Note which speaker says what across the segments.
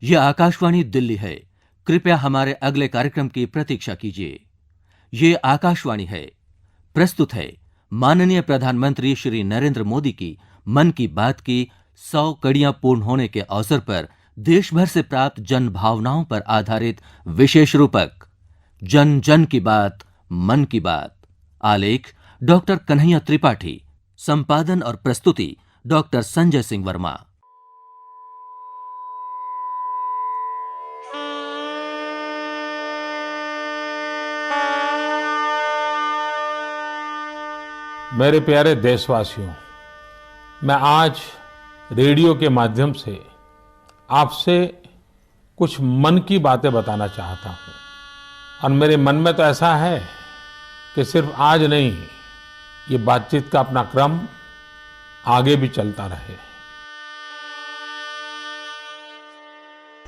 Speaker 1: यह आकाशवाणी दिल्ली है। कृपया हमारे अगले कार्यक्रम की प्रतीक्षा कीजिए। ये आकाशवाणी है। प्रस्तुत है माननीय प्रधानमंत्री श्री नरेंद्र मोदी की मन की बात की 100 कड़ियां पूर्ण होने के अवसर पर देश भर से प्राप्त जन भावनाओं पर आधारित विशेष रूपक जन जन की बात मन की बात। आलेख डॉक्टर कन्हैया त्रिपाठी। संपादन और प्रस्तुति डॉक्टर संजय सिंह वर्मा।
Speaker 2: मेरे प्यारे देशवासियों, मैं आज रेडियो के माध्यम से आपसे कुछ मन की बातें बताना चाहता हूं। और मेरे मन में तो ऐसा है कि सिर्फ आज नहीं, ये बातचीत का अपना क्रम आगे भी चलता रहे।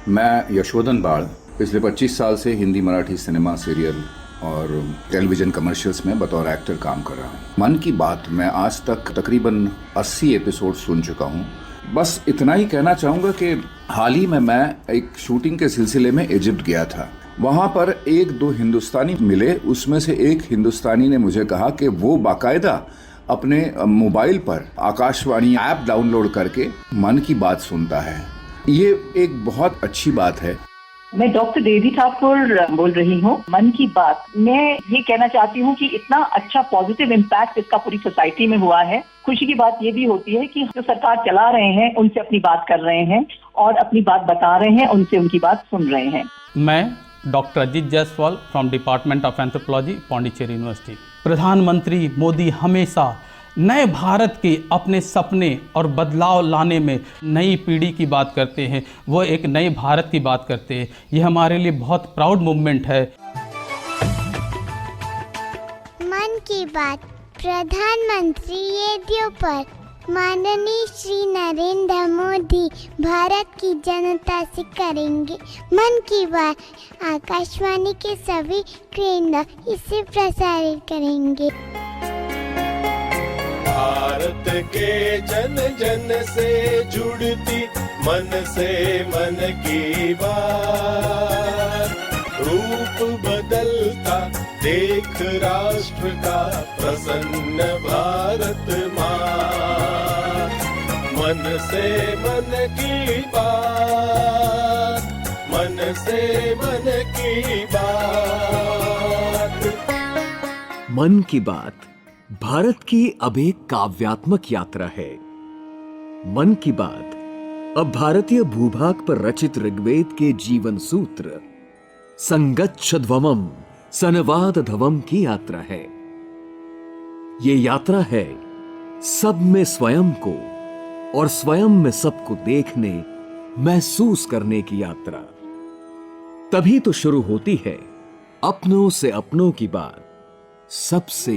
Speaker 3: मैं यशोधन बाल पिछले 25 साल से हिंदी मराठी सिनेमा, सीरियल और टेलीविजन कमर्शियल्स में बतौर एक्टर काम कर रहा हूँ। मन की बात मैं आज तक तकरीबन 80 एपिसोड सुन चुका हूँ। बस इतना ही कहना चाहूँगा कि हाल ही में मैं एक शूटिंग के सिलसिले में इजिप्ट गया था। वहाँ पर एक दो हिंदुस्तानी मिले। उसमें से एक हिंदुस्तानी ने मुझे कहा कि वो बाकायदा अपने मोबाइल पर आकाशवाणी ऐप डाउनलोड करके मन की बात सुनता है। ये एक बहुत अच्छी बात है।
Speaker 4: मैं डॉक्टर देवी ठाकुर बोल रही हूँ। मन की बात, मैं ये कहना चाहती हूँ कि इतना अच्छा पॉजिटिव इम्पैक्ट इसका पूरी सोसाइटी में हुआ है। खुशी की बात ये भी होती है कि जो सरकार चला रहे हैं उनसे अपनी बात कर रहे हैं और अपनी बात बता रहे हैं, उनसे उनकी बात सुन रहे हैं।
Speaker 5: मैं doctor Ajit Jaiswal from department of anthropology, Pondicherry university. प्रधानमंत्री मोदी हमेशा नए भारत के अपने सपने और बदलाव लाने में नई पीढ़ी की बात करते हैं। वो एक नए भारत की बात करते हैं। ये हमारे लिए बहुत प्राउड मूवमेंट है।
Speaker 6: मन की बात प्रधानमंत्री रेडियो पर माननीय श्री नरेंद्र मोदी भारत की जनता से करेंगे। मन की बात आकाशवाणी के सभी केंद्र इसे प्रसारित करेंगे।
Speaker 7: भारत के जन जन से जुड़ती मन की बात। रूप बदलता देख राष्ट्र का प्रसन्न भारत माँ। मन से मन की बात, मन से मन की बात।
Speaker 8: मन की बात भारत की अब एक काव्यात्मक यात्रा है। मन की बात अब भारतीय भूभाग पर रचित ऋग्वेद के जीवन सूत्र संगच्छध्वमं सनवादधवम की यात्रा है। ये यात्रा है सब में स्वयं को और स्वयं में सबको देखने, महसूस करने की यात्रा। तभी तो शुरू होती है अपनों से अपनों की बात, सबसे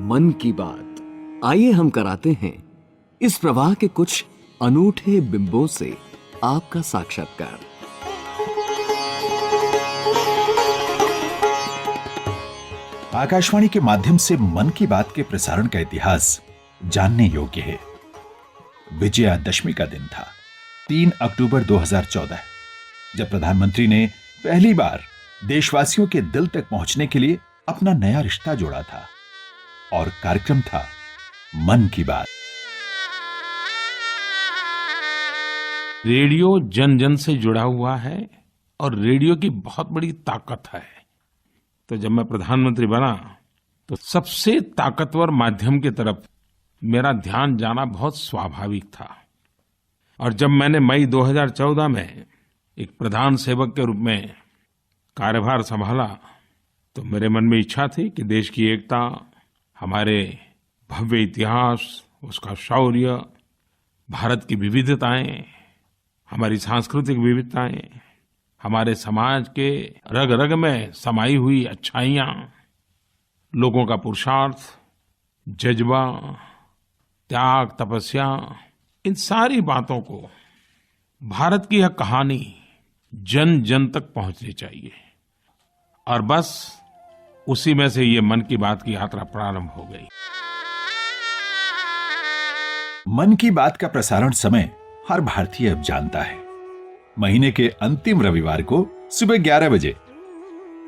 Speaker 8: मन की बात। आइए हम कराते हैं इस प्रवाह के कुछ अनूठे बिंबों से आपका साक्षात्कार।
Speaker 9: आकाशवाणी के माध्यम से मन की बात के प्रसारण का इतिहास जानने योग्य है। विजयादशमी का दिन था 3 अक्टूबर 2014, जब प्रधानमंत्री ने पहली बार देशवासियों के दिल तक पहुंचने के लिए अपना नया रिश्ता जोड़ा था। और कार्यक्रम था मन की बात।
Speaker 2: रेडियो जन जन से जुड़ा हुआ है और रेडियो की बहुत बड़ी ताकत है। तो जब मैं प्रधानमंत्री बना तो सबसे ताकतवर माध्यम की तरफ मेरा ध्यान जाना बहुत स्वाभाविक था। और जब मैंने मई 2014 में एक प्रधान सेवक के रूप में कार्यभार संभाला तो मेरे मन में इच्छा थी कि देश की एकता, हमारे भव्य इतिहास, उसका शौर्य, भारत की विविधताएं, हमारी सांस्कृतिक विविधताएं, हमारे समाज के रग रग में समाई हुई अच्छाइयां, लोगों का पुरुषार्थ, जज्बा, त्याग, तपस्या, इन सारी बातों को भारत की यह कहानी जन जन तक पहुंचनी चाहिए। और बस उसी में से ये मन की बात की यात्रा प्रारंभ हो गई।
Speaker 9: मन की बात का प्रसारण समय हर भारतीय अब जानता है। महीने के अंतिम रविवार को सुबह 11 बजे।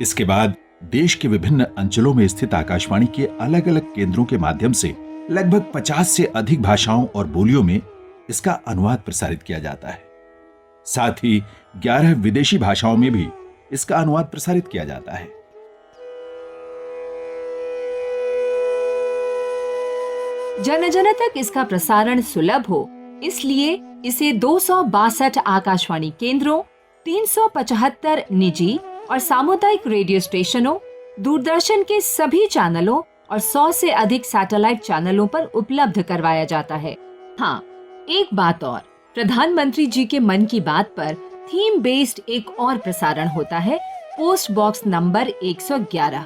Speaker 9: इसके बाद देश के विभिन्न अंचलों में स्थित आकाशवाणी के अलग अलग केंद्रों के माध्यम से लगभग 50 से अधिक भाषाओं और बोलियों में इसका अनुवाद प्रसारित किया जाता है। साथ ही 11 विदेशी भाषाओं में भी इसका अनुवाद प्रसारित किया जाता है।
Speaker 10: जन जन तक इसका प्रसारण सुलभ हो, इसलिए इसे 262 आकाशवाणी केंद्रों, 375 निजी और सामुदायिक रेडियो स्टेशनों, दूरदर्शन के सभी चैनलों और 100 से अधिक सैटेलाइट चैनलों पर उपलब्ध करवाया जाता है। हाँ, एक बात और, प्रधानमंत्री जी के मन की बात पर थीम बेस्ड एक और प्रसारण होता है, पोस्ट बॉक्स नंबर 111,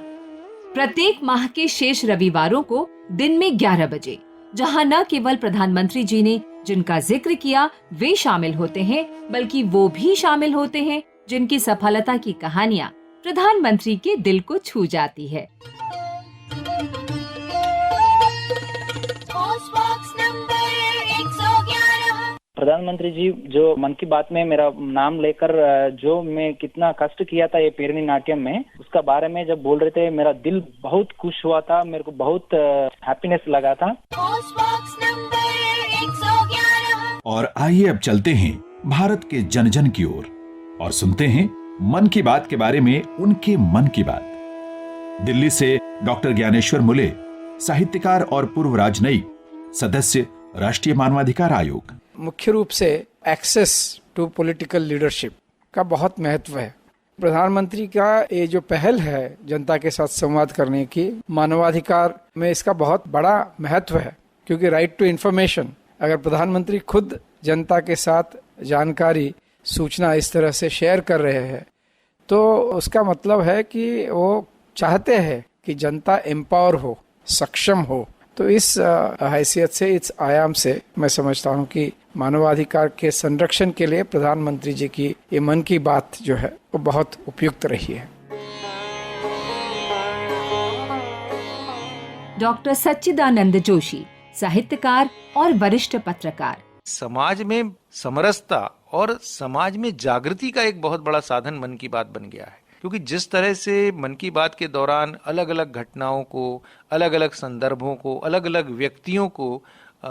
Speaker 10: प्रत्येक माह के शेष रविवारों को दिन में 11 बजे, जहां न केवल प्रधानमंत्री जी ने जिनका जिक्र किया वे शामिल होते हैं, बल्कि वो भी शामिल होते हैं जिनकी सफलता की कहानियां प्रधानमंत्री के दिल को छू जाती है।
Speaker 11: प्रधानमंत्री जी जो मन की बात में मेरा नाम लेकर जो मैं कितना कष्ट किया था ये पेरनी नाट्यम में, उसका बारे में जब बोल रहे थे मेरा दिल बहुत खुश हुआ था, मेरे को बहुत हैप्पीनेस लगा था।
Speaker 9: और आइए अब चलते हैं भारत के जन जन की ओर और सुनते हैं मन की बात के बारे में उनके मन की बात। दिल्ली से डॉक्टर ज्ञानेश्वर मुले, साहित्यकार और पूर्व राजनयिक, सदस्य राष्ट्रीय मानवाधिकार आयोग।
Speaker 12: मुख्य रूप से एक्सेस टू पॉलिटिकल लीडरशिप का बहुत महत्व है। प्रधानमंत्री का ये जो पहल है जनता के साथ संवाद करने की, मानवाधिकार में इसका बहुत बड़ा महत्व है, क्योंकि राइट टू इंफॉर्मेशन, अगर प्रधानमंत्री खुद जनता के साथ जानकारी, सूचना इस तरह से शेयर कर रहे हैं तो उसका मतलब है कि वो चाहते हैं कि जनता एम्पावर हो, सक्षम हो। तो इस हैसियत से, इस आयाम से मैं समझता हूँ कि मानवाधिकार के संरक्षण के लिए प्रधानमंत्री जी की ये मन की बात जो है वो बहुत उपयुक्त रही है।
Speaker 10: डॉक्टर सच्चिदानंद जोशी, साहित्यकार और वरिष्ठ पत्रकार।
Speaker 13: समाज में समरसता और समाज में जागृति का एक बहुत बड़ा साधन मन की बात बन गया है, क्योंकि जिस तरह से मन की बात के दौरान अलग अलग घटनाओं को, अलग अलग संदर्भों को, अलग अलग व्यक्तियों को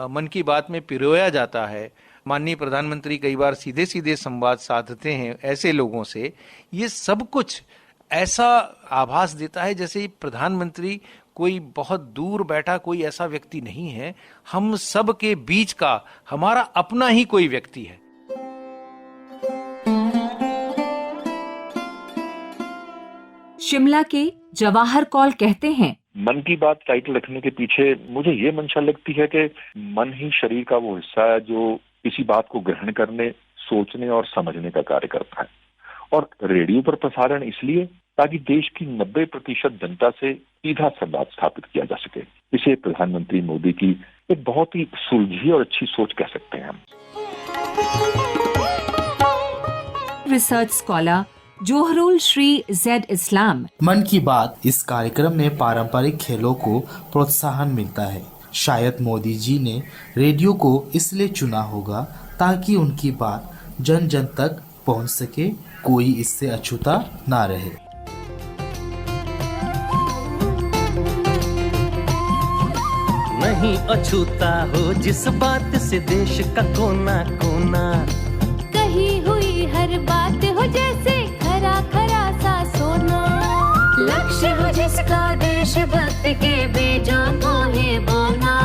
Speaker 13: मन की बात में पिरोया जाता है। माननीय प्रधानमंत्री कई बार सीधे सीधे संवाद साधते हैं ऐसे लोगों से। ये सब कुछ ऐसा आभास देता है जैसे प्रधानमंत्री कोई बहुत दूर बैठा कोई ऐसा व्यक्ति नहीं है, हम सब के बीच का हमारा अपना ही कोई व्यक्ति है।
Speaker 10: शिमला के जवाहर कौल कहते हैं,
Speaker 14: मन की बात टाइटल रखने के पीछे मुझे ये मंशा लगती है कि मन ही शरीर का वो हिस्सा है जो किसी बात को ग्रहण करने, सोचने और समझने का कार्य करता है। और रेडियो पर प्रसारण इसलिए ताकि देश की 90% जनता से सीधा संवाद स्थापित किया जा सके। इसे प्रधानमंत्री मोदी की एक बहुत ही सुलझी और अच्छी सोच कह सकते हैं हम।
Speaker 10: रिसर्च स्कॉलर जोहरुल श्री जेड इस्लाम।
Speaker 15: मन की बात इस कार्यक्रम में पारंपरिक खेलों को प्रोत्साहन मिलता है। शायद मोदी जी ने रेडियो को इसलिए चुना होगा ताकि उनकी बात जन जन तक पहुंच सके, कोई इससे अछूता ना रहे।
Speaker 16: नहीं अछूता हो जिस बात से देश का कोना कोना,
Speaker 17: कही हुई हर बात हो जैसे खरा खरा सा सोना, लक्ष्य हो जिसका देशभक्त के बेजा मोहे बोना।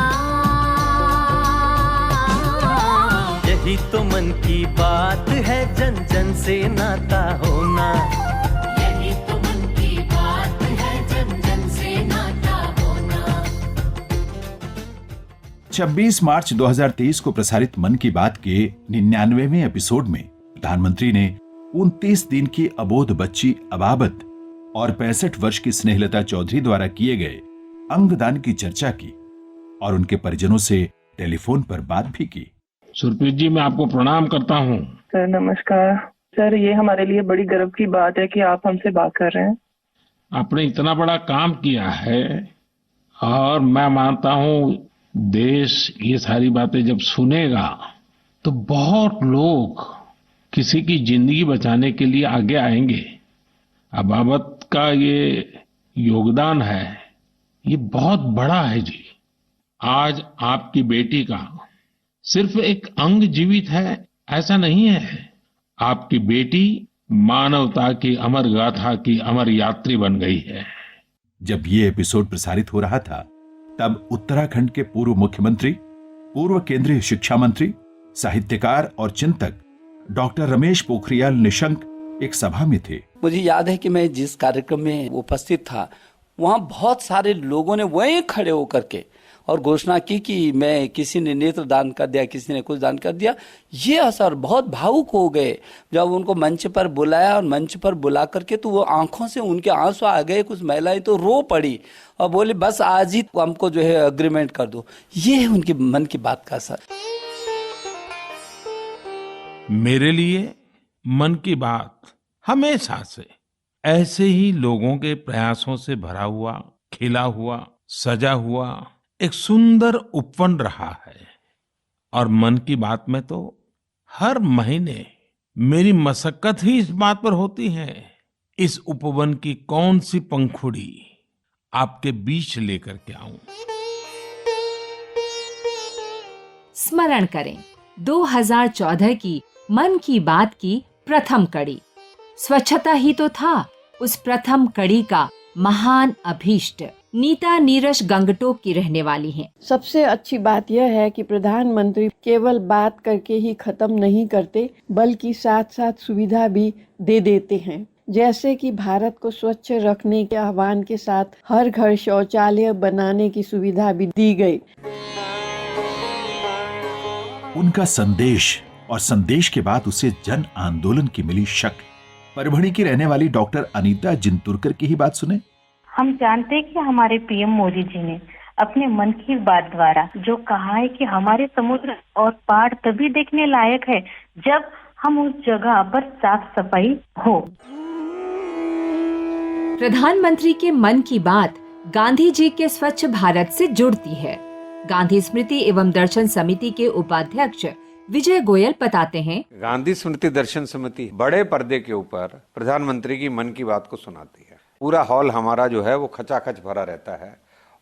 Speaker 16: यही तो मन की बात है, जन जन से नाता होना।
Speaker 17: यही तो मन की बात है, जन जन से नाता होना।
Speaker 9: 26 मार्च 2023 को प्रसारित मन की बात के 99वें एपिसोड में प्रधानमंत्री ने 29 दिन की अबोध बच्ची अबाबत और 65 वर्ष की स्नेहलता चौधरी द्वारा किए गए अंगदान की चर्चा की और उनके परिजनों से टेलीफोन पर बात भी की।
Speaker 2: सुरप्रीत जी, मैं आपको प्रणाम करता हूँ।
Speaker 18: सर नमस्कार। सर ये हमारे लिए बड़ी गर्व की बात है कि आप हमसे बात कर रहे हैं।
Speaker 2: आपने इतना बड़ा काम किया है और मैं मानता हूँ देश ये सारी बातें जब सुनेगा तो बहुत लोग किसी की जिंदगी बचाने के लिए आगे आएंगे। अबाबत का ये योगदान है, ये बहुत बड़ा है जी। आज आपकी बेटी का सिर्फ एक अंग जीवित है ऐसा नहीं है, आपकी बेटी मानवता की अमर गाथा की अमर यात्री बन गई है।
Speaker 9: जब ये एपिसोड प्रसारित हो रहा था तब उत्तराखंड के पूर्व मुख्यमंत्री, पूर्व केंद्रीय शिक्षा मंत्री, साहित्यकार और चिंतक डॉक्टर रमेश पोखरियाल निशंक एक सभा में थे।
Speaker 19: मुझे याद है कि मैं जिस कार्यक्रम में उपस्थित था वहां बहुत सारे लोगों ने वहीं खड़े होकर के और घोषणा की कि मैं, किसी ने नेत्र दान कर दिया, किसी ने कुछ दान कर दिया। ये असर बहुत भावुक हो गए जब उनको मंच पर बुलाया, और मंच पर बुला करके तो वो आंखों से उनके आंसू आ गए। कुछ महिलाएं तो रो पड़ी और बोले बस आज ही हमको जो है अग्रीमेंट कर दो। ये है उनकी मन की बात का असर।
Speaker 2: मेरे लिए मन की बात हमेशा से ऐसे ही लोगों के प्रयासों से भरा हुआ, खिला हुआ, सजा हुआ एक सुंदर उपवन रहा है। और मन की बात में तो हर महीने मेरी मशक्कत ही इस बात पर होती है, इस उपवन की कौन सी पंखुड़ी आपके बीच लेकर के आऊं।
Speaker 10: स्मरण करें 2014 की मन की बात की प्रथम कड़ी। स्वच्छता ही तो था उस प्रथम कड़ी का महान अभीष्ट। नीता नीरज गंगटोक की रहने वाली हैं।
Speaker 20: सबसे अच्छी बात यह है कि प्रधानमंत्री केवल बात करके ही खत्म नहीं करते, बल्कि साथ साथ सुविधा भी दे देते हैं। जैसे कि भारत को स्वच्छ रखने के आह्वान के साथ हर घर शौचालय बनाने की सुविधा भी दी गई।
Speaker 9: उनका संदेश और संदेश के बाद उसे जन आंदोलन की मिली शक्ल। परभणी की रहने वाली डॉक्टर अनीता जिंतुरकर की ही बात सुने।
Speaker 21: हम जानते हैं कि हमारे पीएम मोदी जी ने अपने मन की बात द्वारा जो कहा है कि हमारे समुद्र और पहाड़ तभी देखने लायक है जब हम उस जगह पर साफ सफाई हो।
Speaker 10: प्रधानमंत्री के मन की बात गांधी जी के स्वच्छ भारत से जुड़ती है। गांधी स्मृति एवं दर्शन समिति के उपाध्यक्ष विजय गोयल बताते हैं,
Speaker 22: गांधी स्मृति दर्शन समिति बड़े पर्दे के ऊपर प्रधानमंत्री की मन की बात को सुनाती है। पूरा हॉल हमारा जो है वो खचाखच भरा रहता है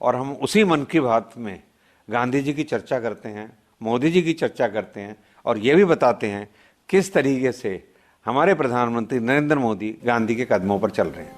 Speaker 22: और हम उसी मन की बात में गांधी जी की चर्चा करते हैं, मोदी जी की चर्चा करते हैं और ये भी बताते हैं किस तरीके से हमारे प्रधानमंत्री नरेंद्र मोदी गांधी के कदमों पर चल रहे हैं।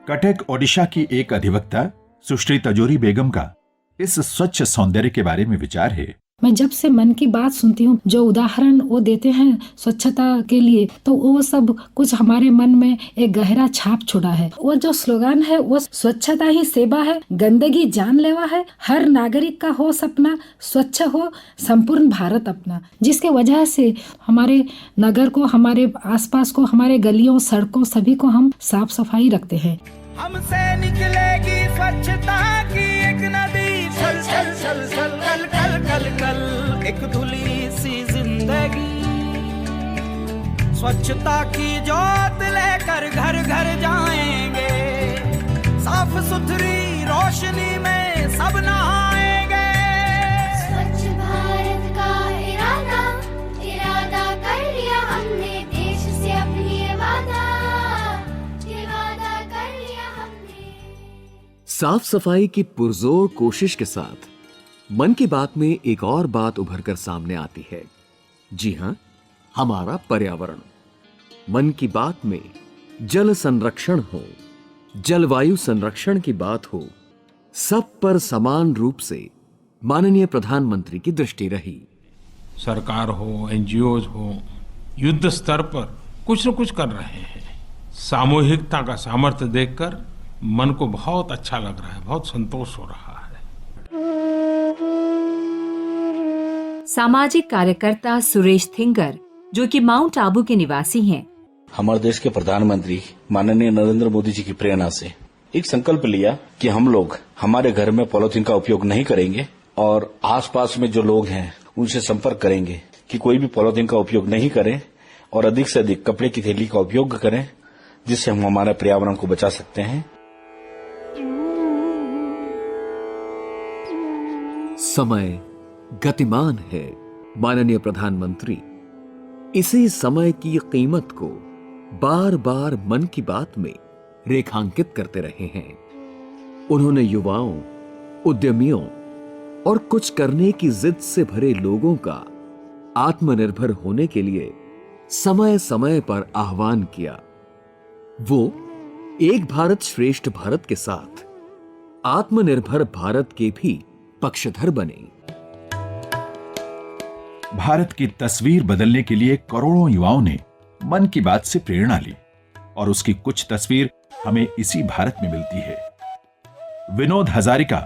Speaker 9: कटक ओडिशा की एक अधिवक्ता सुश्री तजोरी बेगम का इस स्वच्छ सौंदर्य के बारे में विचार है।
Speaker 23: मैं जब से मन की बात सुनती हूँ, जो उदाहरण वो देते हैं स्वच्छता के लिए, तो वो सब कुछ हमारे मन में एक गहरा छाप छोड़ा है। वो जो स्लोगन है वो स्वच्छता ही सेवा है, गंदगी जानलेवा है, हर नागरिक का हो सपना स्वच्छ हो, संपूर्ण भारत अपना। जिसके वजह से हमारे नगर को, हमारे आसपास को, हमारे गलियों, सड़कों सभी को हम साफ सफाई रखते हैं।
Speaker 24: हमसे निकलेगी स्वच्छता की एक नदी, छल छल छल छल कल कल कल कल, एक धुली सी जिंदगी। स्वच्छता की जोत लेकर घर घर जाएंगे, साफ सुथरी रोशनी में सब नहाएंगे।
Speaker 17: स्वच्छ भारत का इरादा कर लिया हमने, देश से अपनी ये वादा कर लिया हमने।
Speaker 8: साफ सफाई की पुरजोर कोशिश के साथ मन की बात में एक और बात उभर कर सामने आती है। जी हां, हमारा पर्यावरण। मन की बात में जल संरक्षण हो, जलवायु संरक्षण की बात हो, सब पर समान रूप से माननीय प्रधानमंत्री की दृष्टि रही।
Speaker 2: सरकार हो, एनजीओज हो, युद्ध स्तर पर कुछ न कुछ कर रहे हैं। सामूहिकता का सामर्थ्य देखकर मन को बहुत अच्छा लग रहा है, बहुत संतोष हो रहा है।
Speaker 10: सामाजिक कार्यकर्ता सुरेश थिंगर, जो कि माउंट आबू के निवासी हैं,
Speaker 25: हमारे देश के प्रधानमंत्री माननीय नरेंद्र मोदी जी की प्रेरणा से एक संकल्प लिया कि हम लोग हमारे घर में पॉलिथीन का उपयोग नहीं करेंगे और आसपास में जो लोग हैं उनसे संपर्क करेंगे कि कोई भी पॉलिथीन का उपयोग नहीं करें और अधिक से अधिक कपड़े की थैली का उपयोग करें, जिससे हम हमारे पर्यावरण को बचा सकते हैं।
Speaker 8: समय गतिमान है। माननीय प्रधानमंत्री इसी समय की कीमत को बार बार मन की बात में रेखांकित करते रहे हैं। उन्होंने युवाओं, उद्यमियों और कुछ करने की जिद से भरे लोगों का आत्मनिर्भर होने के लिए समय समय पर आह्वान किया। वो एक भारत श्रेष्ठ भारत के साथ आत्मनिर्भर भारत के भी पक्षधर बने।
Speaker 9: भारत की तस्वीर बदलने के लिए करोड़ों युवाओं ने मन की बात से प्रेरणा ली और उसकी कुछ तस्वीर हमें इसी भारत में मिलती है। विनोद हजारिका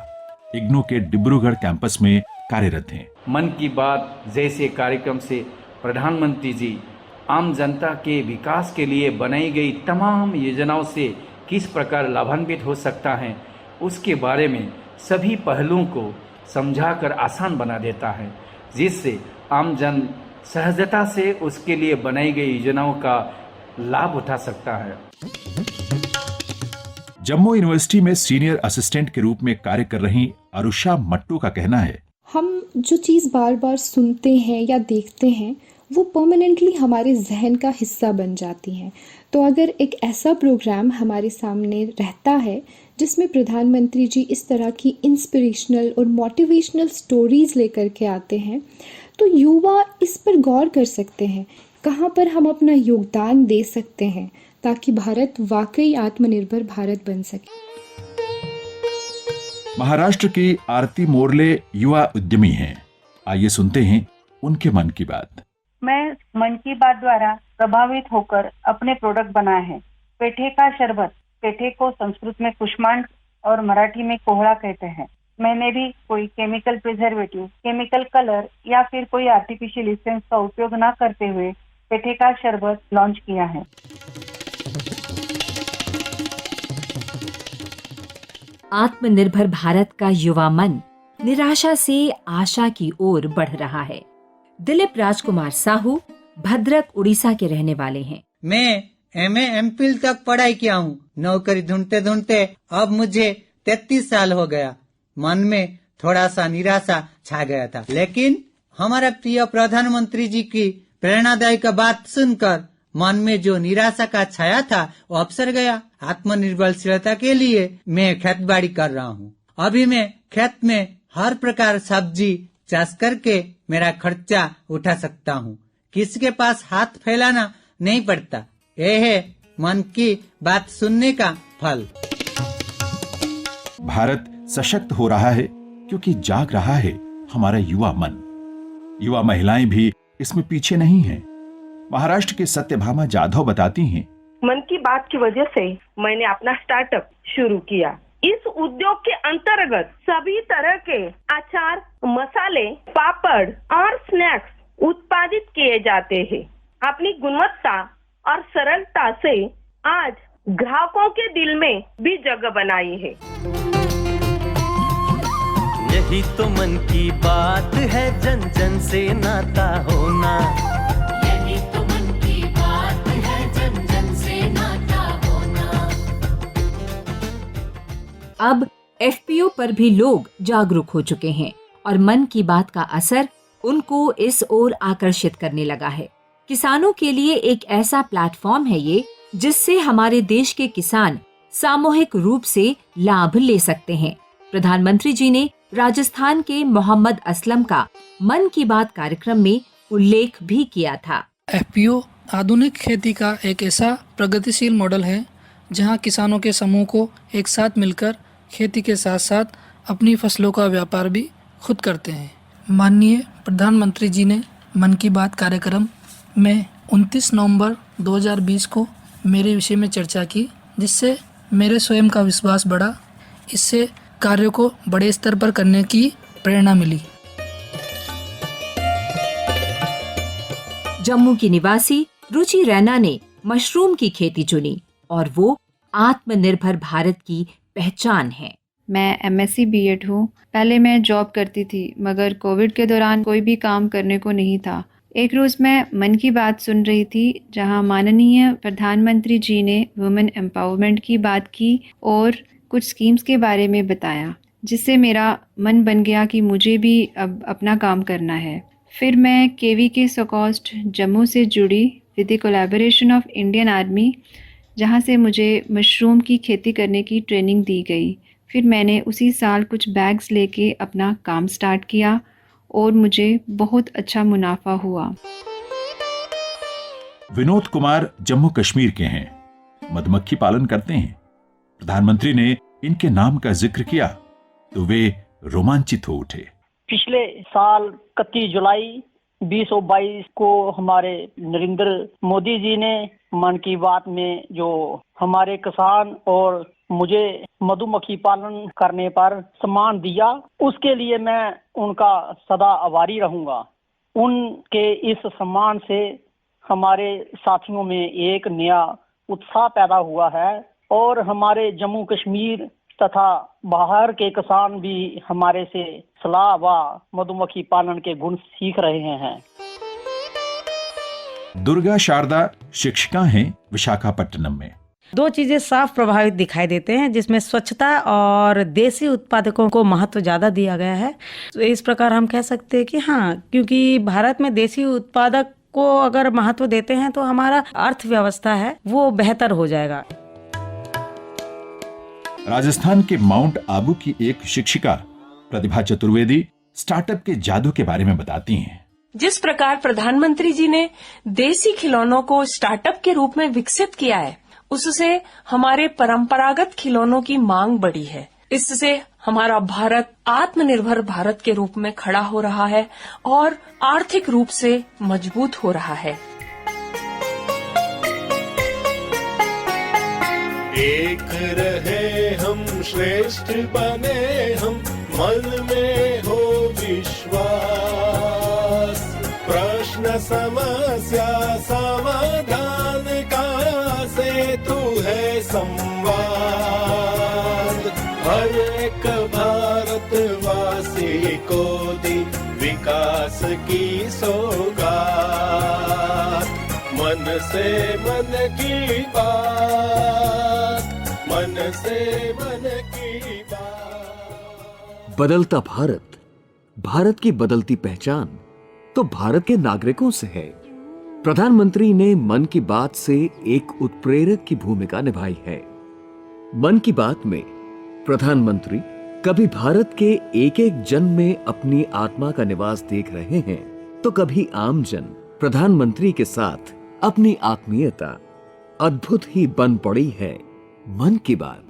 Speaker 9: इग्नू के डिब्रूगढ़ कैंपस में कार्यरत हैं।
Speaker 1: मन की बात जैसे कार्यक्रम से प्रधानमंत्री जी आम जनता के विकास के लिए बनाई गई तमाम योजनाओं से किस प्रकार लाभान्वित हो सकता है, उसके बारे में सभी पहलुओं को समझाकर आसान बना देता है, जिससे आम जन सहजता से उसके लिए बनाई गई योजनाओं का लाभ उठा सकता है।
Speaker 9: जम्मू यूनिवर्सिटी में सीनियर असिस्टेंट के रूप में कार्य कर रही अरुषा मट्टू का कहना है,
Speaker 3: हम जो चीज़ बार बार सुनते हैं या देखते हैं वो परमानेंटली हमारे जहन का हिस्सा बन जाती हैं। तो अगर एक ऐसा प्रोग्राम हमारे सामने रहता है जिसमें प्रधानमंत्री जी इस तरह की इंस्पिरेशनल और मोटिवेशनल स्टोरीज लेकर के आते हैं, तो युवा इस पर गौर कर सकते हैं कहाँ पर हम अपना योगदान दे सकते हैं ताकि भारत वाकई आत्मनिर्भर भारत बन सके।
Speaker 9: महाराष्ट्र की आरती मोरले युवा उद्यमी हैं। आइए सुनते हैं उनके मन की बात।
Speaker 21: मैं मन की बात द्वारा प्रभावित होकर अपने प्रोडक्ट बनाए हैं। पेठे का शरबत, पेठे को संस्कृत में कुष्मांड और मराठी में कोहड़ा कहते हैं। मैंने भी कोई केमिकल प्रिजर्वेटिव, केमिकल कलर या फिर कोई आर्टिफिशियल एसेंस का उपयोग न करते हुए पेठे का शरबत लॉन्च किया है।
Speaker 10: आत्मनिर्भर भारत का युवा मन निराशा से आशा की ओर बढ़ रहा है। दिलीप राजकुमार साहू भद्रक उड़ीसा के रहने वाले हैं।
Speaker 4: मैं MA MPhil तक पढ़ाई किया हूँ। नौकरी ढूंढते ढूंढते अब मुझे 33 साल हो गया। मन में थोड़ा सा निराशा छा गया था, लेकिन हमारा प्रिय प्रधानमंत्री जी की प्रेरणादायक बात सुनकर मन में जो निराशा का छाया था वो अवसर गया। आत्मनिर्भरशीलता के लिए मैं खेती बाड़ी कर रहा हूँ। अभी मैं खेत में हर प्रकार सब्जी चाष करके मेरा खर्चा उठा सकता हूँ। किसी के पास हाथ फैलाना नहीं पड़ता। यह है मन की बात सुनने का फल।
Speaker 9: भारत सशक्त हो रहा है क्योंकि जाग रहा है हमारा युवा मन। युवा महिलाएं भी इसमें पीछे नहीं हैं। महाराष्ट्र के सत्यभामा जाधव बताती हैं,
Speaker 5: मन की बात की वजह से मैंने अपना स्टार्टअप शुरू किया। इस उद्योग के अंतर्गत सभी तरह के अचार, मसाले, पापड़ और स्नैक्स उत्पादित किए जाते हैं। अपनी गुणवत्ता और सरलता से आज ग्राहकों के दिल में भी जगह बनाई है।
Speaker 16: यही तो मन की बात है, जन जन से नाता होना।
Speaker 17: यही तो मन की बात है, जन जन से नाता होना।
Speaker 10: अब FPO पर भी लोग जागरूक हो चुके हैं और मन की बात का असर उनको इस ओर आकर्षित करने लगा है। किसानों के लिए एक ऐसा प्लेटफॉर्म है ये, जिससे हमारे देश के किसान सामूहिक रूप से लाभ ले सकते हैं। प्रधानमंत्री जी ने राजस्थान के मोहम्मद असलम का मन की बात कार्यक्रम में उल्लेख भी किया था।
Speaker 6: FPO आधुनिक खेती का एक ऐसा प्रगतिशील मॉडल है जहां किसानों के समूह को एक साथ मिलकर खेती के साथ साथ अपनी फसलों का व्यापार भी खुद करते हैं। माननीय प्रधानमंत्री जी ने मन की बात कार्यक्रम में 29 नवंबर 2020 को मेरे विषय में चर्चा की, जिससे मेरे स्वयं का विश्वास बढ़ा। इससे कार्यों को बड़े स्तर पर करने की प्रेरणा मिली।
Speaker 10: जम्मू की निवासी रुचि रैना ने मशरूम की खेती चुनी और वो आत्मनिर्भर भारत की पहचान है।
Speaker 26: मैं MSc B.Ed हूँ। पहले मैं जॉब करती थी, मगर कोविड के दौरान कोई भी काम करने को नहीं था। एक रोज़ मैं मन की बात सुन रही थी, जहाँ माननीय प्रधानमंत्री जी ने वुमेन एम्पावरमेंट की बात की और कुछ स्कीम्स के बारे में बताया, जिससे मेरा मन बन गया कि मुझे भी अब अपना काम करना है। फिर मैं KVK सोकॉस्ट जम्मू से जुड़ी with the collaboration of Indian army, जहाँ से मुझे मशरूम की खेती करने की ट्रेनिंग दी गई। फिर मैंने उसी साल कुछ बैग्स लेके अपना काम स्टार्ट किया और मुझे बहुत अच्छा मुनाफा हुआ।
Speaker 9: विनोद कुमार जम्मू कश्मीर के हैं, मधुमक्खी पालन करते हैं। प्रधानमंत्री ने इनके नाम का जिक्र किया तो वे रोमांचित हो उठे।
Speaker 7: पिछले साल 31 जुलाई 2022 को हमारे नरेंद्र मोदी जी ने मन की बात में जो हमारे किसान और मुझे मधुमक्खी पालन करने पर सम्मान दिया, उसके लिए मैं उनका सदा आभारी रहूंगा। उनके इस सम्मान से हमारे साथियों में एक नया उत्साह पैदा हुआ है और हमारे जम्मू कश्मीर तथा बाहर के किसान भी हमारे से सलाह व मधुमक्खी पालन के गुण सीख रहे हैं।
Speaker 9: दुर्गा शारदा शिक्षिका हैं विशाखापट्टनम में।
Speaker 11: 2 चीजें साफ प्रभावित दिखाई देते हैं, जिसमें स्वच्छता और देसी उत्पादकों को महत्व ज्यादा दिया गया है। तो इस प्रकार हम कह सकते हैं कि हाँ, क्योंकि भारत में देसी उत्पादक को अगर महत्व देते हैं तो हमारा अर्थव्यवस्था है वो बेहतर हो जाएगा।
Speaker 9: राजस्थान के माउंट आबू की एक शिक्षिका प्रतिभा चतुर्वेदी स्टार्टअप के जादू के बारे में बताती हैं।
Speaker 12: जिस प्रकार प्रधानमंत्री जी ने देसी खिलौनों को स्टार्टअप के रूप में विकसित किया है, उससे हमारे परंपरागत खिलौनों की मांग बढ़ी है। इससे हमारा भारत आत्मनिर्भर भारत के रूप में खड़ा हो रहा है और आर्थिक रूप से मजबूत हो रहा है।
Speaker 13: एक रहे हम, श्रेष्ठ बने हम, मन में हो विश्वास, प्रश्न समस्या समाधान का सेतु है संवाद, हर एक भारतवासी को दी विकास की सौगात, मन से मन की बात, मन से मन की बात।
Speaker 8: बदलता भारत, भारत की बदलती पहचान तो भारत के नागरिकों से है। प्रधानमंत्री ने मन की बात से एक उत्प्रेरक की भूमिका निभाई है। मन की बात में प्रधानमंत्री कभी भारत के एक एक जन में अपनी आत्मा का निवास देख रहे हैं तो कभी आम जन प्रधानमंत्री के साथ अपनी आत्मीयता अद्भुत ही बन पड़ी है। मन की बात।